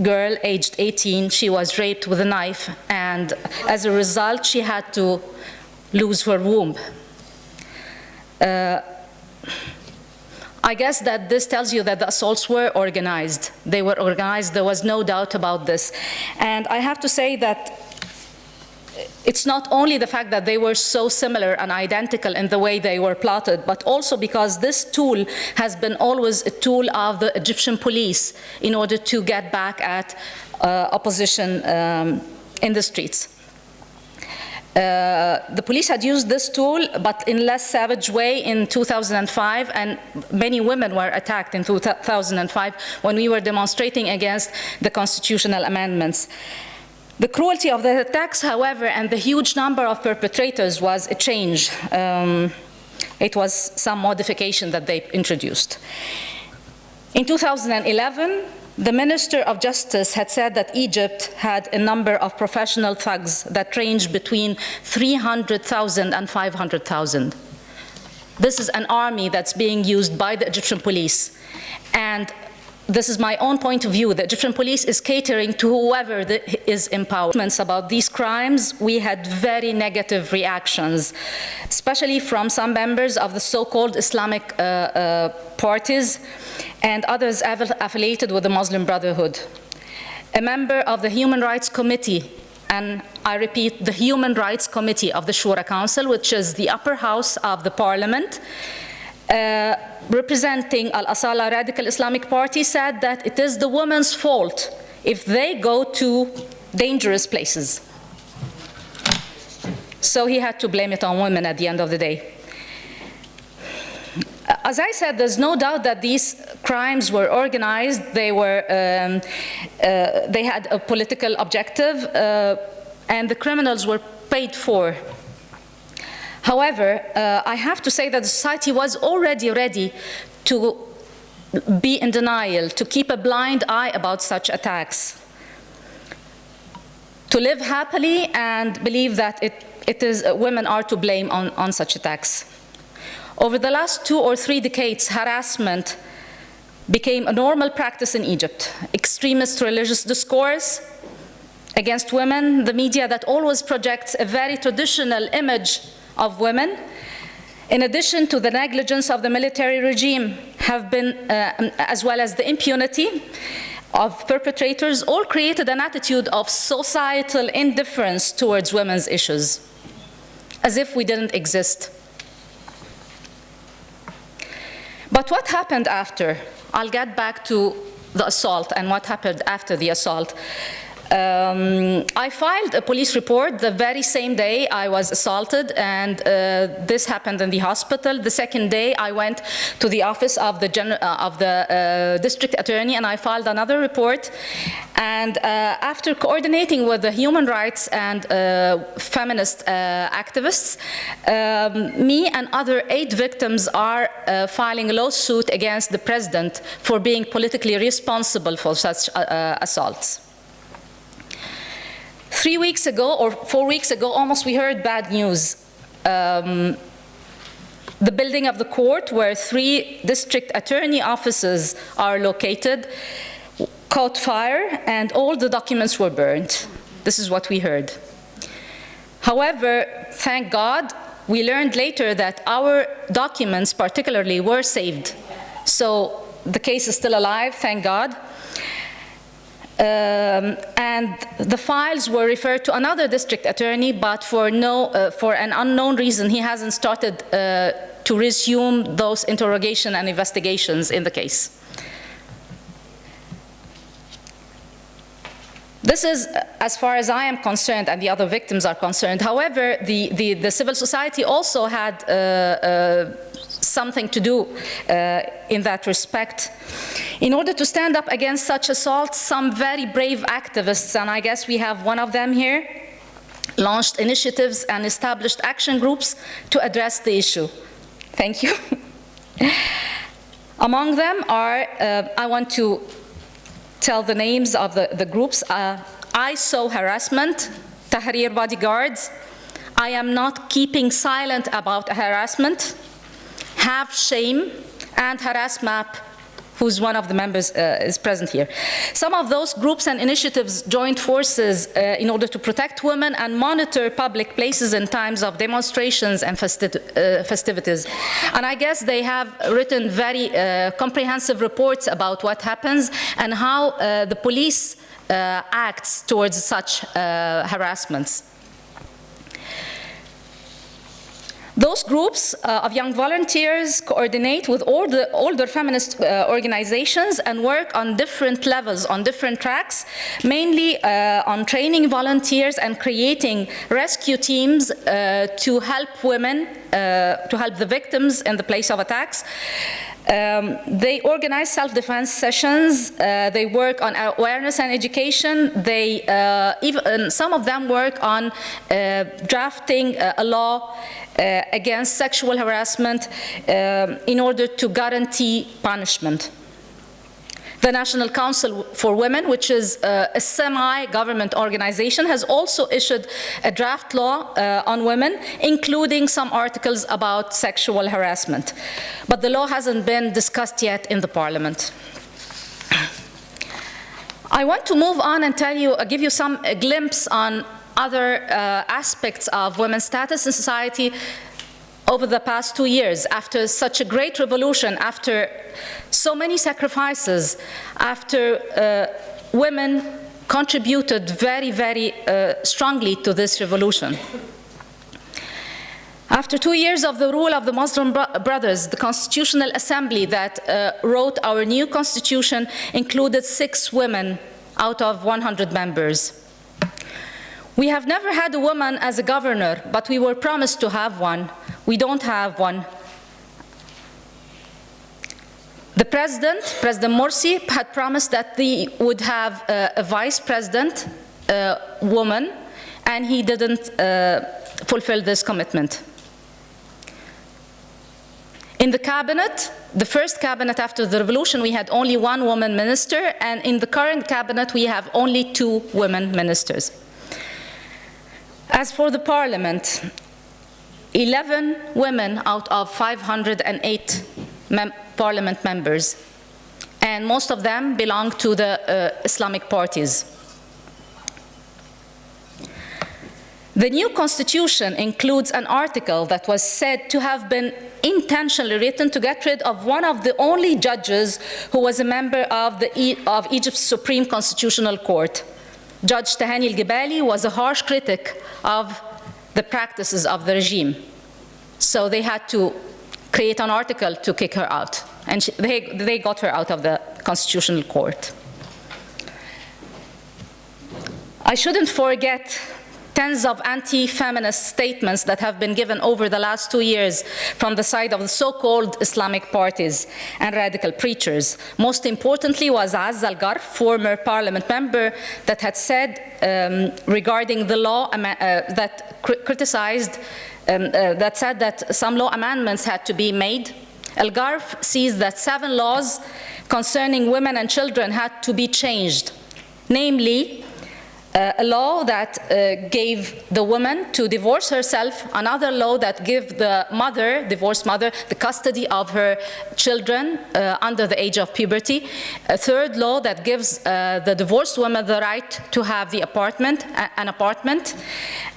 girl, aged 18. She was raped with a knife, and as a result, she had to lose her womb. I guess that this tells you that the assaults were organized. They were organized, there was no doubt about this. And I have to say that it's not only the fact that they were so similar and identical in the way they were plotted, but also because this tool has been always a tool of the Egyptian police in order to get back at opposition in the streets. The police had used this tool, but in less savage way in 2005, and many women were attacked in 2005 when we were demonstrating against the constitutional amendments. The cruelty of the attacks, however, and the huge number of perpetrators was a change. It was some modification that they introduced. In 2011, the Minister of Justice had said that Egypt had a number of professional thugs that ranged between 300,000 and 500,000. This is an army that's being used by the Egyptian police. And this is my own point of view. The Egyptian police is catering to whoever is empowered. About these crimes, we had very negative reactions, especially from some members of the so-called Islamic parties and others affiliated with the Muslim Brotherhood. A member of the Human Rights Committee, and I repeat, the Human Rights Committee of the Shura Council, which is the upper house of the parliament, representing Al-Asala Radical Islamic Party, said that it is the women's fault if they go to dangerous places. So he had to blame it on women at the end of the day. As I said, there's no doubt that these crimes were organized. They had a political objective, and the criminals were paid for. However, I have to say that the society was already ready to be in denial, to keep a blind eye about such attacks, to live happily and believe that women are to blame on such attacks. Over the last 2 or 3 decades, harassment became a normal practice in Egypt. Extremist religious discourse against women, the media that always projects a very traditional image of women, in addition to the negligence of the military regime, have been, as well as the impunity of perpetrators, all created an attitude of societal indifference towards women's issues, as if we didn't exist. But what happened after? I'll get back to the assault and what happened after the assault. I filed a police report the very same day I was assaulted, and this happened in the hospital. The second day, I went to the office of the district attorney, and I filed another report. And after coordinating with the human rights and feminist activists, me and other 8 victims are filing a lawsuit against the president for being politically responsible for such assaults. 3 weeks ago, or 4 weeks ago, almost, we heard bad news. The building of the court, where 3 district attorney offices are located, caught fire, and all the documents were burned. This is what we heard. However, thank God, we learned later that our documents, particularly, were saved. So the case is still alive, thank God. And the files were referred to another district attorney, but for an unknown reason, he hasn't started to resume those interrogation and investigations in the case. This is, as far as I am concerned, and the other victims are concerned. However, the civil society also had something to do in that respect. In order to stand up against such assaults, some very brave activists, and I guess we have one of them here, launched initiatives and established action groups to address the issue. Thank you. Among them are, I want to tell the names of the groups. I Saw Harassment, Tahrir Bodyguards, I Am Not Keeping Silent About Harassment, Have Shame, and Harass Map, who's one of the members is present here. Some of those groups and initiatives joined forces in order to protect women and monitor public places in times of demonstrations and festivities. And I guess they have written very comprehensive reports about what happens and how the police acts towards such harassments. Those groups of young volunteers coordinate with all the older feminist organizations and work on different levels, on different tracks, mainly on training volunteers and creating rescue teams to help women, to help the victims in the place of attacks. They organize self-defense sessions, they work on awareness and education, they, even some of them work on drafting a law against sexual harassment in order to guarantee punishment. The National Council for Women, which is a semi-government organization, has also issued a draft law on women, including some articles about sexual harassment. But the law hasn't been discussed yet in the Parliament. I want to move on and give you some glimpse on other aspects of women's status in society over the past 2 years, after such a great revolution, after so many sacrifices, after women contributed very, very strongly to this revolution. After 2 years of the rule of the Muslim Brothers, the Constitutional Assembly that wrote our new constitution included 6 women out of 100 members. We have never had a woman as a governor, but we were promised to have one. We don't have one. The President Morsi, had promised that we would have a vice president, woman, and he didn't fulfill this commitment. In the cabinet, the first cabinet after the revolution, we had only 1 woman minister, and in the current cabinet, we have only 2 women ministers. As for the parliament, 11 women out of 508 parliament members, and most of them belong to the Islamic parties. The new constitution includes an article that was said to have been intentionally written to get rid of one of the only judges who was a member of Egypt's Supreme Constitutional Court. Judge Tahani al-Gibali was a harsh critic of the practices of the regime. So they had to create an article to kick her out. And they got her out of the Constitutional Court. I shouldn't forget tens of anti-feminist statements that have been given over the last 2 years from the side of the so-called Islamic parties and radical preachers. Most importantly was Azz Al-Gharb, former parliament member, that had said regarding the law that criticized, that said that some law amendments had to be made. Al-Gharb sees that 7 laws concerning women and children had to be changed, namely, a law that gave the woman to divorce herself, another law that gave the mother, divorced mother, the custody of her children under the age of puberty, a third law that gives the divorced woman the right to have an apartment,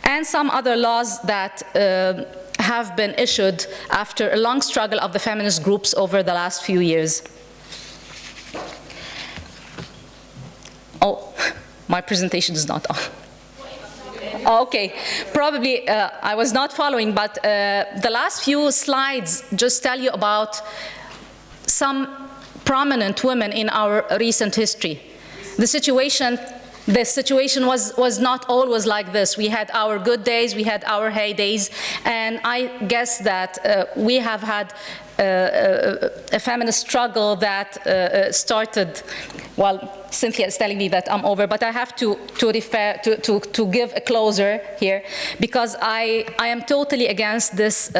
and some other laws that have been issued after a long struggle of the feminist groups over the last few years. Oh. My presentation is not on. Oh, okay, probably I was not following, but the last few slides just tell you about some prominent women in our recent history. The situation was not always like this. We had our good days, we had our heydays, and I guess that we have had a feminist struggle that started, well, Cynthia is telling me that I'm over, but I have to give a closer here, because I am totally against this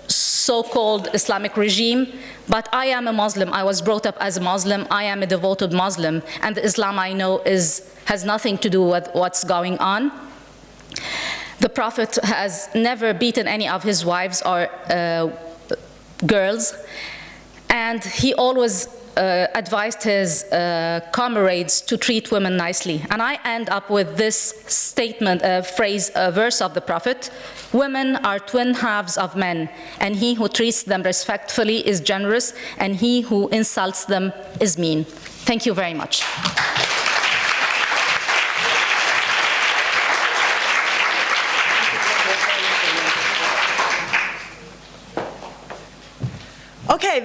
so-called Islamic regime, but I am a Muslim. I was brought up as a Muslim. I am a devoted Muslim, and the Islam I know has nothing to do with what's going on. The Prophet has never beaten any of his wives or girls, and he always advised his comrades to treat women nicely. And I end up with this statement, verse of the Prophet: women are twin halves of men, and he who treats them respectfully is generous, and he who insults them is mean. Thank you very much.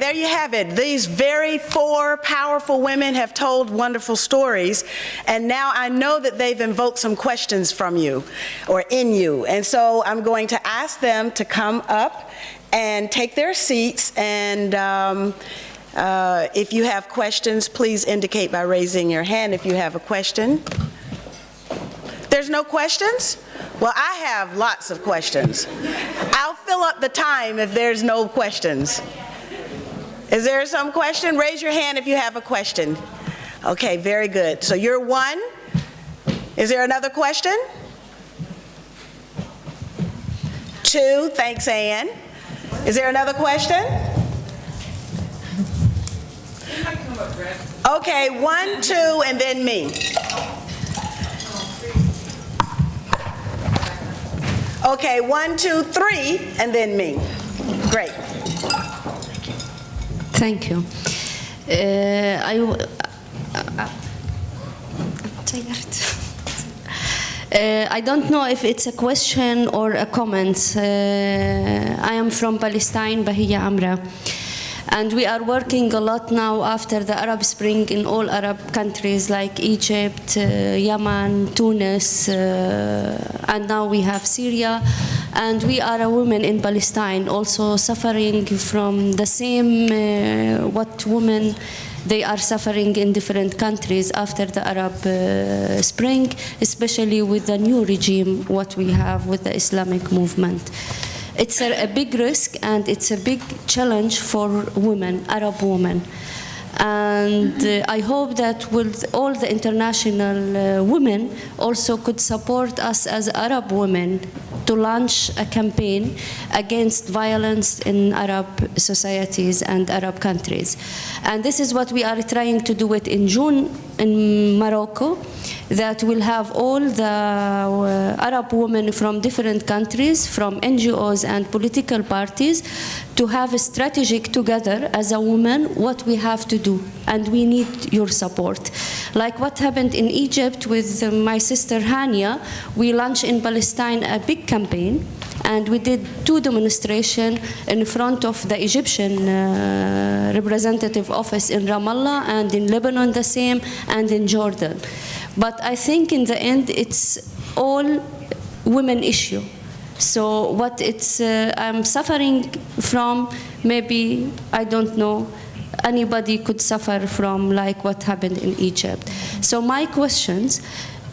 there you have it. These very four powerful women have told wonderful stories, and now I know that they've invoked some questions from you, or in you, and so I'm going to ask them to come up and take their seats, and if you have questions, please indicate by raising your hand if you have a question. There's no questions? Well, I have lots of questions. I'll fill up the time if there's no questions. Is there some question? Raise your hand if you have a question. Okay, very good. So you're one. Is there another question? Two. Thanks, Ann. Is there another question? Okay, 1, 2, and then me. Okay, 1, 2, 3, and then me. Great. Thank you. I don't know if it's a question or a comment. I am from Palestine, Bahia Amra. And we are working a lot now after the Arab Spring in all Arab countries like Egypt, Yemen, Tunis, and now we have Syria. And we are a woman in Palestine also suffering from the same what women they are suffering in different countries after the Arab Spring, especially with the new regime, what we have with the Islamic movement. It's a big risk and it's a big challenge for women, Arab women. And I hope that with all the international women also could support us as Arab women to launch a campaign against violence in Arab societies and Arab countries. And this is what we are trying to do it in June in Morocco, that will have all the Arab women from different countries, from NGOs and political parties, to have a strategic together as a woman what we have to do, and we need your support. Like what happened in Egypt with my sister Hania, we launched in Palestine a big campaign, and we did 2 demonstrations in front of the Egyptian representative office in Ramallah, and in Lebanon the same, and in Jordan. But I think in the end it's all women issue. So what it's I'm suffering from, maybe, I don't know, anybody could suffer from like what happened in Egypt. So my questions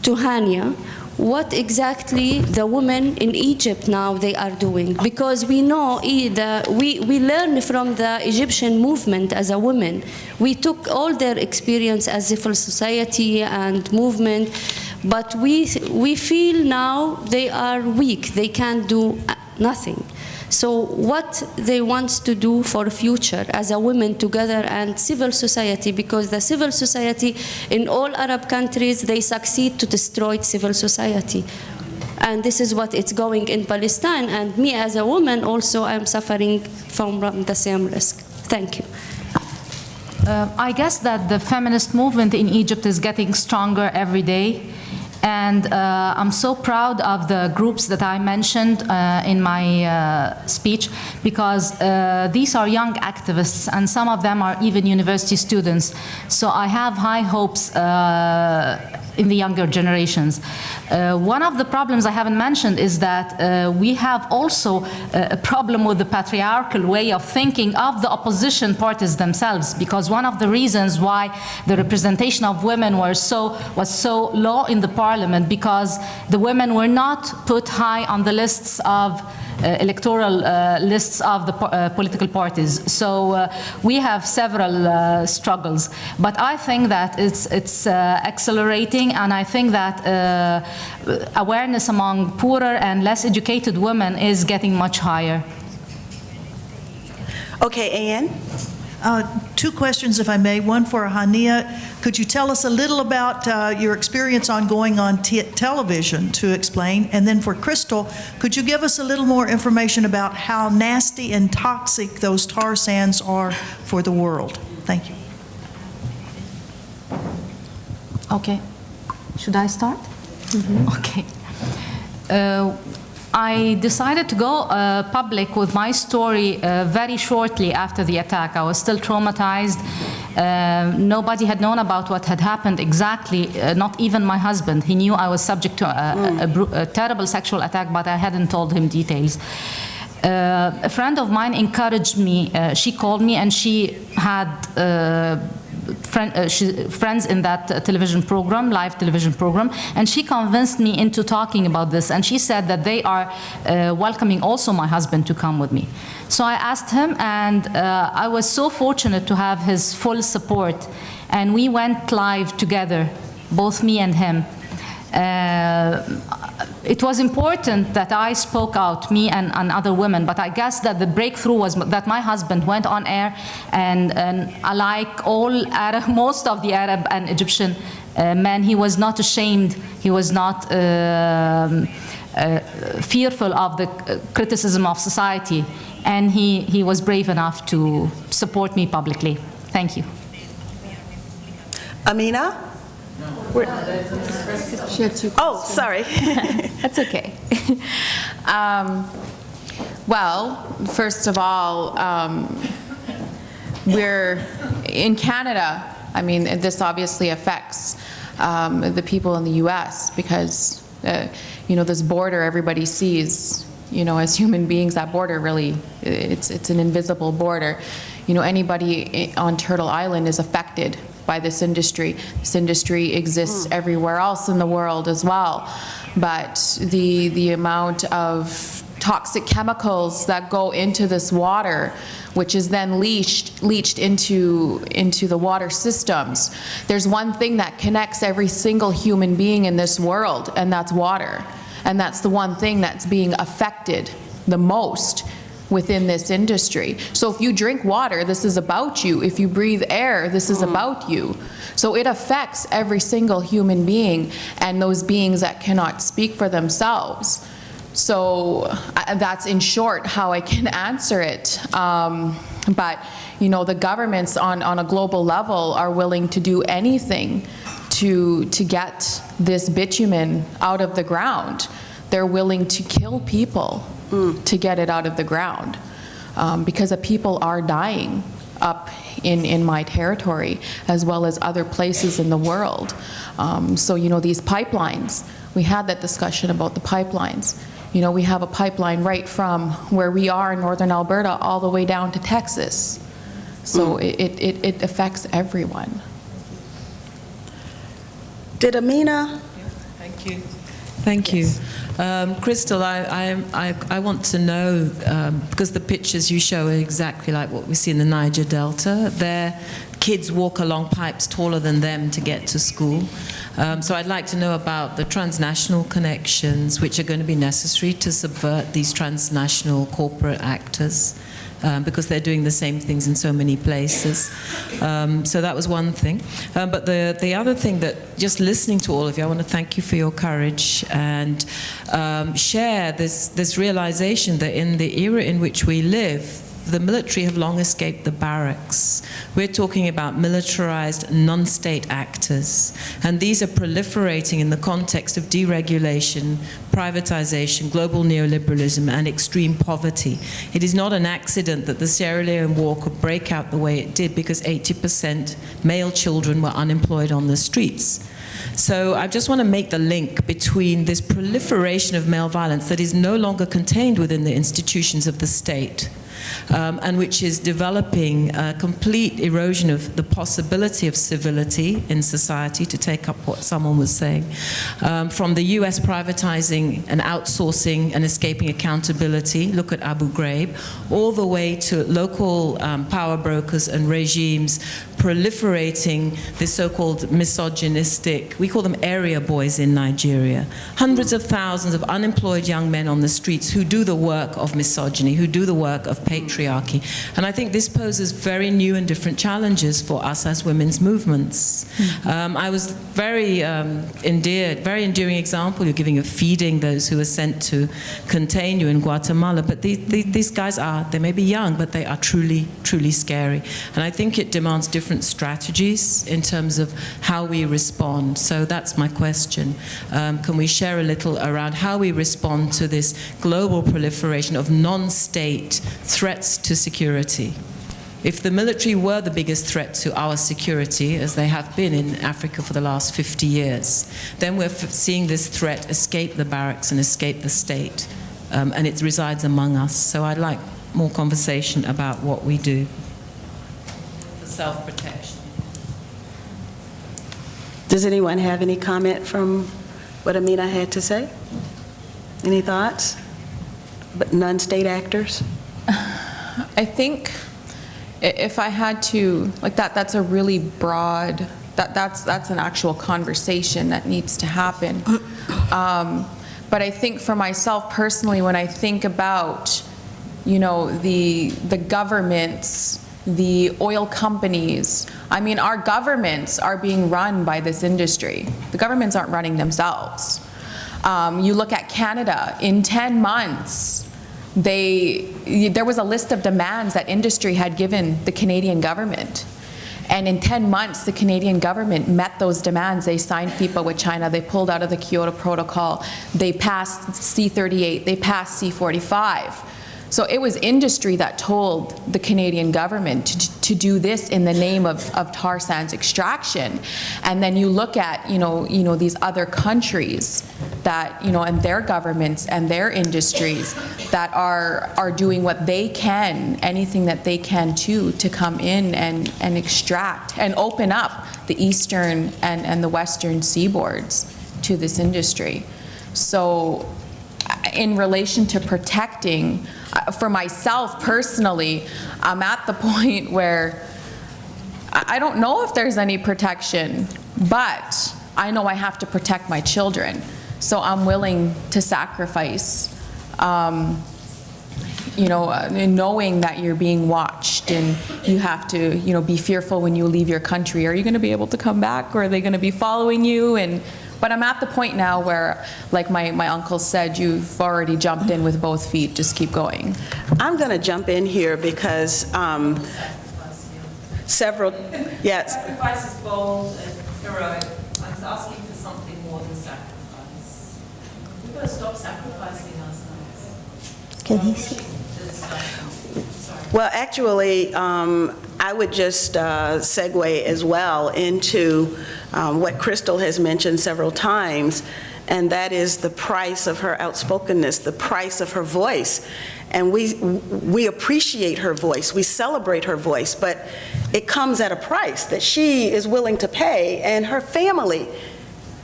to Hania, what exactly the women in Egypt now they are doing? Because we know we learn from the Egyptian movement as a woman. We took all their experience as civil society and movement, but we feel now they are weak, they can't do nothing. So what they want to do for future as a women together and civil society, because the civil society in all Arab countries, they succeed to destroy civil society. And this is what it's going in Palestine, and me as a woman also I'm suffering from the same risk. Thank you. I guess that the feminist movement in Egypt is getting stronger every day. And I'm so proud of the groups that I mentioned in my speech, because these are young activists, and some of them are even university students. So I have high hopes in the younger generations. One of the problems I haven't mentioned is that we have also a problem with the patriarchal way of thinking of the opposition parties themselves, because one of the reasons why the representation of women was so low in the parliament, because the women were not put high on the lists of electoral lists of the political parties. So we have several struggles, but I think that it's accelerating, and I think that awareness among poorer and less educated women is getting much higher. Okay, Ann? 2 questions, if I may. One for Hania. Could you tell us a little about your experience on going on television to explain? And then for Crystal, could you give us a little more information about how nasty and toxic those tar sands are for the world? Thank you. Okay. Should I start? Mm-hmm. Okay. I decided to go public with my story very shortly after the attack. I was still traumatized. Nobody had known about what had happened exactly, not even my husband. He knew I was subject to a terrible sexual attack, but I hadn't told him details. A friend of mine encouraged me. She called me, and she had friends in that television program, live television program, and she convinced me into talking about this, and she said that they are welcoming also my husband to come with me. So I asked him, and I was so fortunate to have his full support, and we went live together, both me and him. It was important that I spoke out, me and other women, but I guess that the breakthrough was that my husband went on air, and like all Arab, most of the Arab and Egyptian men, he was not ashamed, he was not fearful of the criticism of society, and he was brave enough to support me publicly. Thank you. Amina? She had two questions. Oh, sorry. That's okay. Well, first of all, we're in Canada. I mean, this obviously affects the people in the U.S. because, this border everybody sees, as human beings, that border really, it's an invisible border. Anybody on Turtle Island is affected by this industry. This industry exists everywhere else in the world as well. But the amount of toxic chemicals that go into this water, which is then leached into the water systems. There's one thing that connects every single human being in this world, and that's water. And that's the one thing that's being affected the most within this industry. So if you drink water, this is about you. If you breathe air, this is about you. So it affects every single human being and those beings that cannot speak for themselves. So that's in short how I can answer it. But the governments on a global level are willing to do anything to get this bitumen out of the ground. They're willing to kill people to get it out of the ground, because the people are dying up in my territory as well as other places in the world. So these pipelines, we had that discussion about the pipelines. We have a pipeline right from where we are in northern Alberta all the way down to Texas. So it affects everyone. Did Amina? Thank you. Thank you. Crystal, I want to know, because the pictures you show are exactly like what we see in the Niger Delta. Their kids walk along pipes taller than them to get to school. So I'd like to know about the transnational connections which are going to be necessary to subvert these transnational corporate actors. Because they're doing the same things in so many places. So that was one thing. But the other thing that, just listening to all of you, I want to thank you for your courage and share this realization that in the era in which we live, the military have long escaped the barracks. We're talking about militarized non-state actors, and these are proliferating in the context of deregulation, privatization, global neoliberalism, and extreme poverty. It is not an accident that the Sierra Leone war could break out the way it did, because 80% male children were unemployed on the streets. So I just want to make the link between this proliferation of male violence that is no longer contained within the institutions of the state, and which is developing a complete erosion of the possibility of civility in society, to take up what someone was saying, from the US privatizing and outsourcing and escaping accountability, look at Abu Ghraib, all the way to local power brokers and regimes proliferating the so-called misogynistic, we call them area boys in Nigeria. Hundreds of thousands of unemployed young men on the streets who do the work of misogyny, who do the work of patriarchy. And I think this poses very new and different challenges for us as women's movements. I was very endearing example you're giving of feeding those who are sent to contain you in Guatemala. But these guys they may be young, but they are truly, truly scary. And I think it demands different strategies in terms of how we respond. So that's my question. Can we share a little around how we respond to this global proliferation of non-state threats to security? If the military were the biggest threat to our security, as they have been in Africa for the last 50 years, then we're seeing this threat escape the barracks and escape the state, and it resides among us. So I'd like more conversation about what we do for self-protection. Does anyone have any comment from what Amina had to say? Any thoughts? But non-state actors? I think if I had to, like that's a really broad, that's an actual conversation that needs to happen. But I think for myself personally, when I think about, the governments, the oil companies, I mean, our governments are being run by this industry. The governments aren't running themselves. You look at Canada, in 10 months, there was a list of demands that industry had given the Canadian government. And in 10 months, the Canadian government met those demands. They signed FIPA with China. They pulled out of the Kyoto Protocol. They passed C-38. They passed C-45. So it was industry that told the Canadian government to do this in the name of tar sands extraction. And then you look at, these other countries that, and their governments and their industries that are doing what they can, anything that they can to come in and extract and open up the eastern and the western seaboards to this industry. So in relation to protecting, for myself personally, I'm at the point where I don't know if there's any protection, but I know I have to protect my children. So I'm willing to sacrifice, knowing that you're being watched and you have to, be fearful when you leave your country. Are you going to be able to come back, or are they going to be following you? But I'm at the point now where, like my uncle said, you've already jumped in with both feet, just keep going. I'm going to jump in here because several, yes. Sacrifice is bold and heroic. I was asking for something more than sacrifice. We've got to stop sacrificing ourselves. Well, actually, I would just segue as well into what Crystal has mentioned several times, and that is the price of her outspokenness, the price of her voice. And we appreciate her voice, we celebrate her voice, but it comes at a price that she is willing to pay, and her family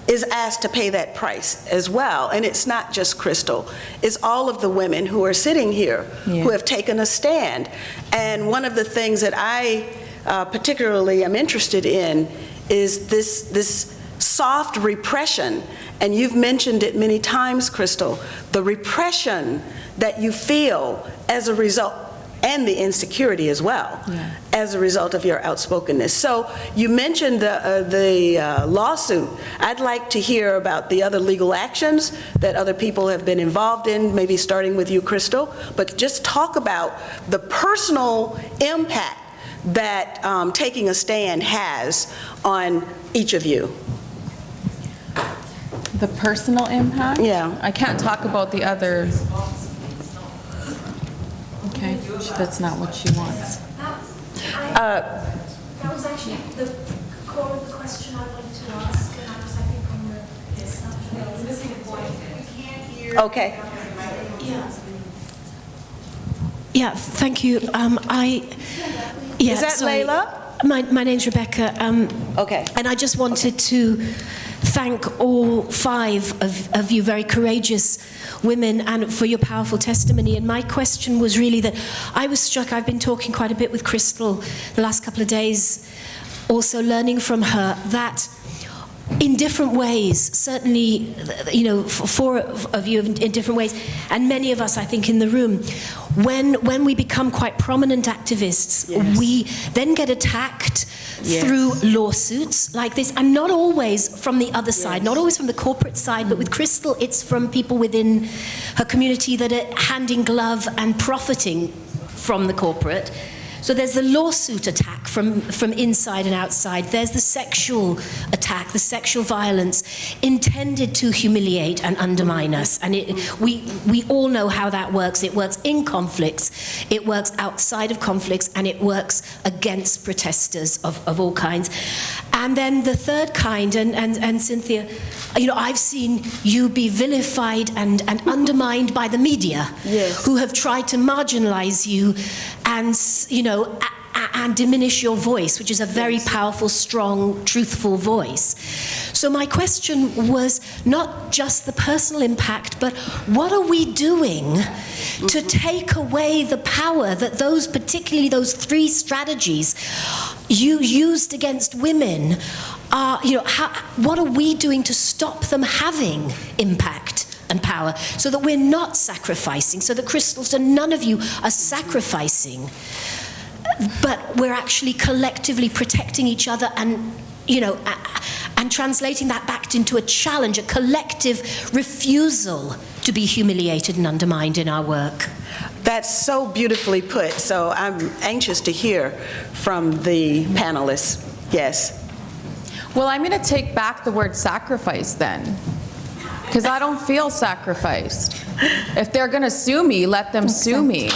is asked to pay that price as well. And it's not just Crystal, it's all of the women who are sitting here who have taken a stand. And one of the things that I particularly am interested in is this soft repression, and you've mentioned it many times, Crystal, the repression that you feel as a result, and the insecurity as well, as a result of your outspokenness. So you mentioned the lawsuit. I'd like to hear about the other legal actions that other people have been involved in, maybe starting with you, Crystal, but just talk about the personal impact that taking a stand has on each of you. The personal impact? Yeah. I can't talk about the other. Okay, that's not what she wants. That was actually the core of the question I wanted to ask, and I was, I think, on the missing a point. We can't hear. Okay. Yeah, thank you. Is that sorry. Layla? My name's Rebecca. Okay. And I just wanted to thank all 5 of you very courageous women and for your powerful testimony. And my question was really that I was struck, I've been talking quite a bit with Crystal the last couple of days, also learning from her that in different ways, certainly, you know, four of you in different ways, and many of us, I think, in the room, when we become quite prominent activists, Yes. we then get attacked Yes. through lawsuits like this, and not always from the other side, not always from the corporate side, but with Crystal, it's from people within her community that are hand in glove and profiting from the corporate. So there's the lawsuit attack from inside and outside. There's the sexual attack, the sexual violence intended to humiliate and undermine us. And we all know how that works. It works in conflicts, it works outside of conflicts, and it works against protesters of all kinds. And then the third kind, and Cynthia, you know, I've seen you be vilified and undermined by the media, Yes. who have tried to marginalize you and, you know, and diminish your voice, which is a very powerful, strong, truthful voice. So my question was not just the personal impact, but what are we doing to take away the power that those, particularly those three strategies you used against women, are, you know, what are we doing to stop them having impact and power, so that we're not sacrificing, so that Crystals and none of you are sacrificing, but we're actually collectively protecting each other and, you know, and translating that back into a challenge, a collective refusal to be humiliated and undermined in our work. That's so beautifully put. So I'm anxious to hear from the panelists. Yes. Well, I'm going to take back the word sacrifice then, because I don't feel sacrificed. If they're going to sue me, let them sue me.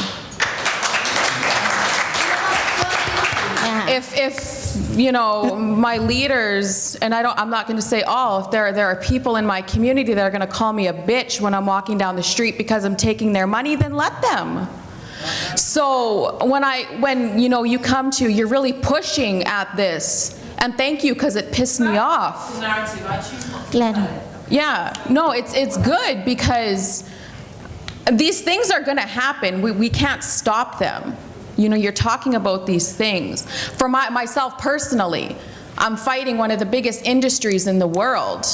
If you know, my leaders, and I'm not going to say all, if there are people in my community that are going to call me a bitch when I'm walking down the street because I'm taking their money, then let them. So when you know, you come to, you're really pushing at this, and thank you, because it pissed me off. Yeah, no, it's good, because these things are going to happen. We can't stop them. You know, you're talking about these things. For myself personally, I'm fighting one of the biggest industries in the world.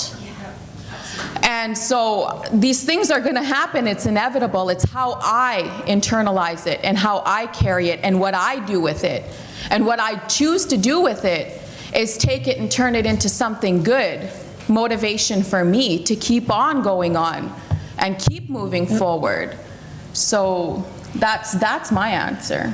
And so these things are going to happen. It's inevitable. It's how I internalize it and how I carry it and what I do with it. And what I choose to do with it is take it and turn it into something good, motivation for me to keep on going on and keep moving forward. So that's my answer.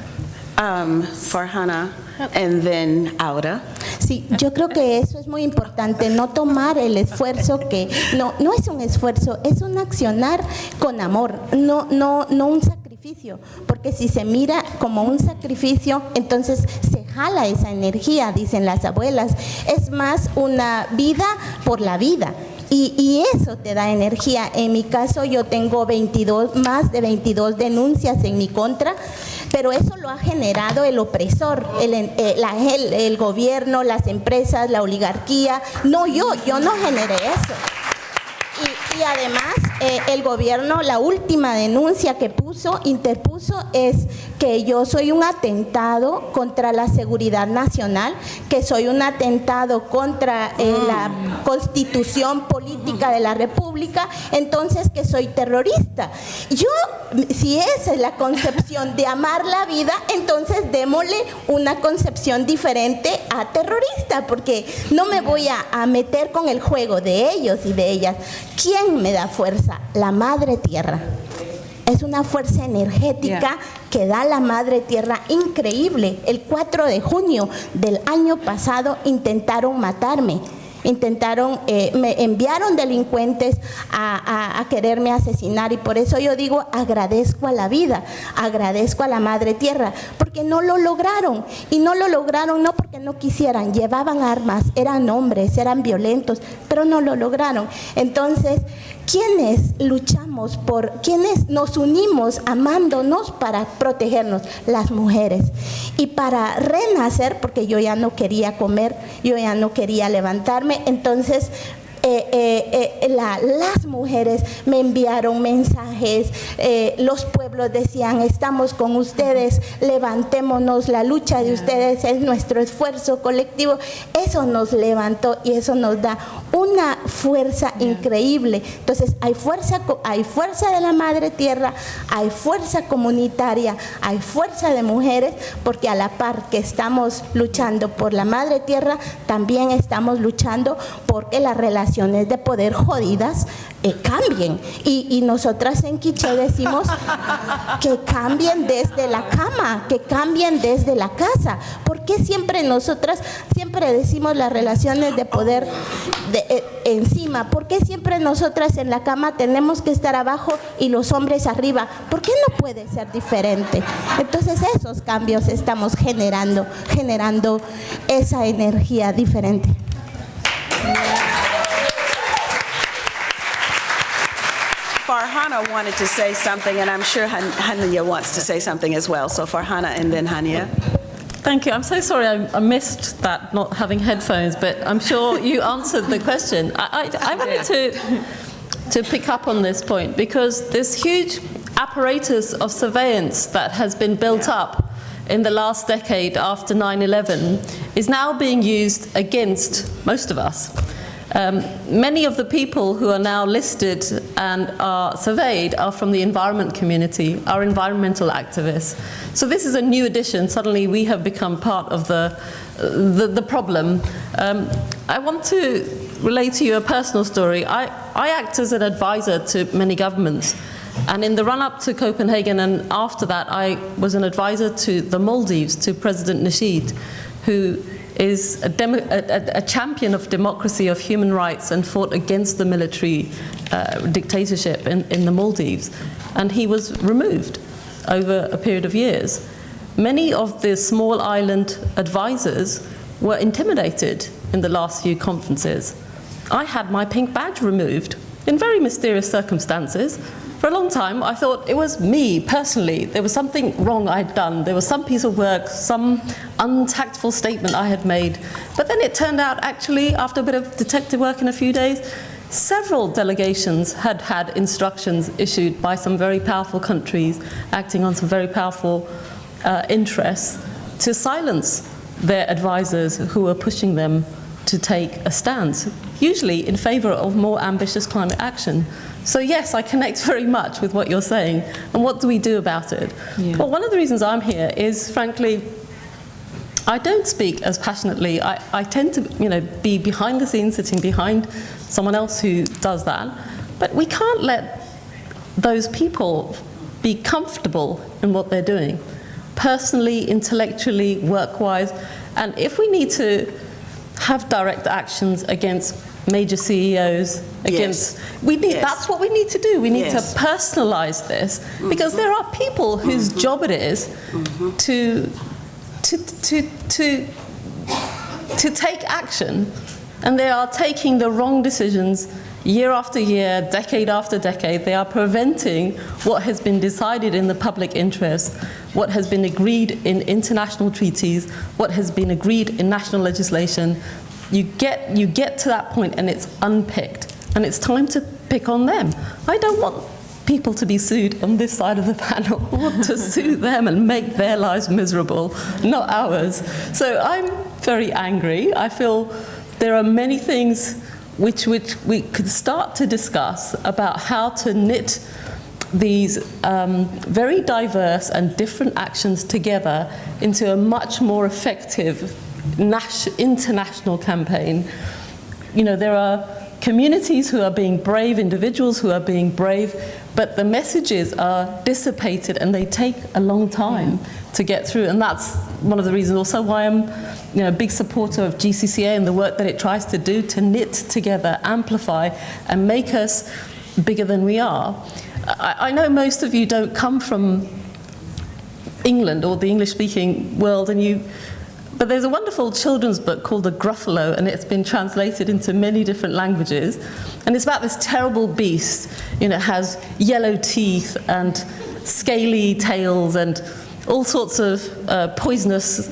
Farhana, and then Aura. Sí, yo creo que eso es muy importante, no tomar el esfuerzo que, no es un esfuerzo, es un accionar con amor, no un sacrificio, porque si se mira como un sacrificio, entonces se jala esa energía, dicen las abuelas, es más una vida por la vida. Y eso te da energía. En mi caso yo tengo más de 22 denuncias en mi contra, pero eso lo ha generado el opresor, el gobierno, las empresas, la oligarquía. No yo no generé eso. Y además el gobierno, la última denuncia que interpuso es que yo soy un atentado contra la seguridad nacional, que soy un atentado contra la constitución política de la República, entonces que soy terrorista. Si esa es la concepción de amar la vida, entonces démosle una concepción diferente a terrorista, porque no me voy a meter con el juego de ellos y de ellas. ¿Quién me da fuerza? La Madre Tierra. Es una fuerza energética que da la Madre Tierra increíble. El 4 de junio del año pasado intentaron matarme. Me enviaron delincuentes a quererme asesinar, y por eso yo digo, agradezco a la vida, agradezco a la Madre Tierra, porque no lo lograron, y no lo lograron no porque no quisieran, llevaban armas, eran hombres, eran violentos, pero no lo lograron. Entonces, ¿quiénes luchamos quiénes nos unimos amándonos para protegernos? Las mujeres. Y para renacer, porque yo ya no quería comer, yo ya no quería levantarme, entonces las mujeres me enviaron mensajes, los pueblos decían, estamos con ustedes, levantémonos, la lucha de ustedes es nuestro esfuerzo colectivo. Eso nos levantó y eso nos da una fuerza increíble. Entonces hay fuerza de la Madre Tierra, hay fuerza comunitaria, hay fuerza de mujeres, porque a la par que estamos luchando por la Madre Tierra, también estamos luchando porque las relaciones de poder jodidas cambien. Y nosotras en Quiché decimos que cambien desde la cama, que cambien desde la casa. ¿Por qué nosotras siempre decimos las relaciones de poder encima? ¿Por qué siempre nosotras en la cama tenemos que estar abajo y los hombres arriba? ¿Por qué no puede ser diferente? Entonces esos cambios estamos generando esa energía diferente. Farhana wanted to say something, and I'm sure Hania wants to say something as well. So Farhana and then Hania. Thank you. I'm so sorry I missed that, not having headphones, but I'm sure you answered the question. I wanted to pick up on this point, because this huge apparatus of surveillance that has been built up in the last decade after 9/11 is now being used against most of us. Many of the people who are now listed and are surveyed are from the environment community, are environmental activists. So this is a new addition. Suddenly we have become part of the problem. I want to relate to you a personal story. I act as an advisor to many governments. And in the run-up to Copenhagen and after that, I was an advisor to the Maldives, to President Nasheed, who is a champion of democracy, of human rights, and fought against the military dictatorship in the Maldives. And he was removed over a period of years. Many of the small island advisors were intimidated in the last few conferences. I had my pink badge removed in very mysterious circumstances. For a long time, I thought it was me, personally. There was something wrong I'd done. There was some piece of work, some untactful statement I had made. But then it turned out, actually, after a bit of detective work in a few days, several delegations had had instructions issued by some very powerful countries, acting on some very powerful interests, to silence their advisors who were pushing them to take a stance, usually in favor of more ambitious climate action. So yes, I connect very much with what you're saying. And what do we do about it? Yeah. Well, one of the reasons I'm here is, frankly, I don't speak as passionately. I tend to, be behind the scenes, sitting behind someone else who does that. But we can't let those people be comfortable in what they're doing, personally, intellectually, work-wise. And if we need to have direct actions against major CEOs, that's what we need to do. We need to personalize this, because there are people whose job it is to take action, and they are taking the wrong decisions year after year, decade after decade. They are preventing what has been decided in the public interest, what has been agreed in international treaties, what has been agreed in national legislation. You get to that point and it's unpicked, and it's time to pick on them. I don't want people to be sued on this side of the panel. I want to sue them and make their lives miserable, not ours. So I'm very angry. I feel there are many things which we could start to discuss about how to knit these very diverse and different actions together into a much more effective international campaign. There are communities who are being brave, individuals who are being brave, but the messages are dissipated and they take a long time to get through. And that's one of the reasons also why I'm a big supporter of GCCA and the work that it tries to do to knit together, amplify, and make us bigger than we are. I know most of you don't come from England or the English-speaking world, but there's a wonderful children's book called The Gruffalo, and it's been translated into many different languages. And it's about this terrible beast. It has yellow teeth and scaly tails and all sorts of poisonous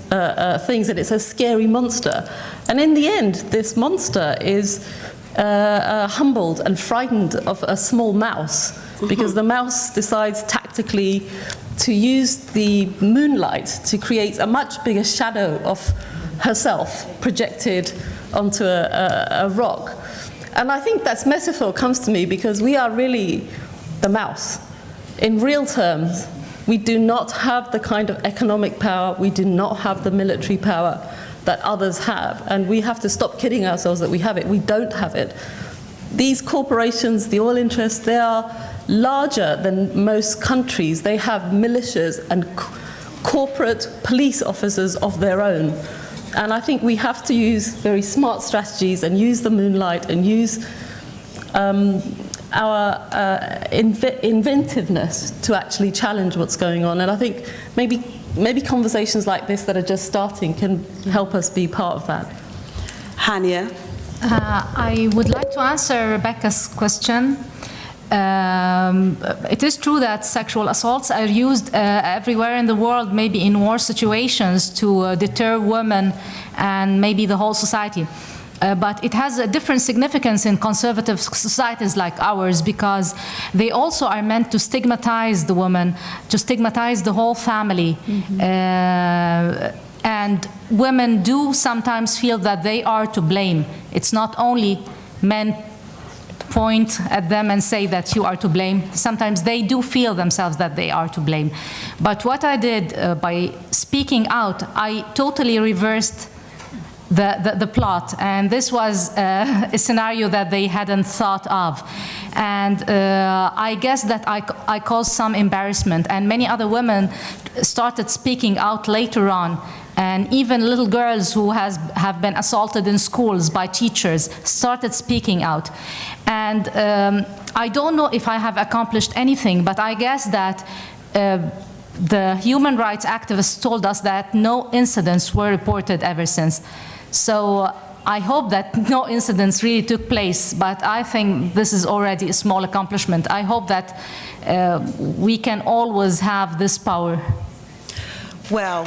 things, and it's a scary monster. And in the end, this monster is humbled and frightened of a small mouse, because the mouse decides tactically to use the moonlight to create a much bigger shadow of herself projected onto a rock. And I think that metaphor comes to me because we are really the mouse. In real terms, we do not have the kind of economic power, we do not have the military power that others have, and we have to stop kidding ourselves that we have it. We don't have it. These corporations, the oil interests, they are larger than most countries. They have militias and corporate police officers of their own. And I think we have to use very smart strategies and use the moonlight and use our inventiveness to actually challenge what's going on. And I think maybe conversations like this that are just starting can help us be part of that. Hania? I would like to answer Rebecca's question. It is true that sexual assaults are used everywhere in the world, maybe in war situations, to deter women and maybe the whole society. But it has a different significance in conservative societies like ours, because they also are meant to stigmatize the woman, to stigmatize the whole family. And women do sometimes feel that they are to blame. It's not only men point at them and say that you are to blame. Sometimes they do feel themselves that they are to blame. But what I did by speaking out, I totally reversed the plot, and this was a scenario that they hadn't thought of. And I guess that I caused some embarrassment, and many other women started speaking out later on. And even little girls who have been assaulted in schools by teachers started speaking out. And I don't know if I have accomplished anything, but I guess that the human rights activists told us that no incidents were reported ever since. So I hope that no incidents really took place, but I think this is already a small accomplishment. I hope that we can always have this power. Well,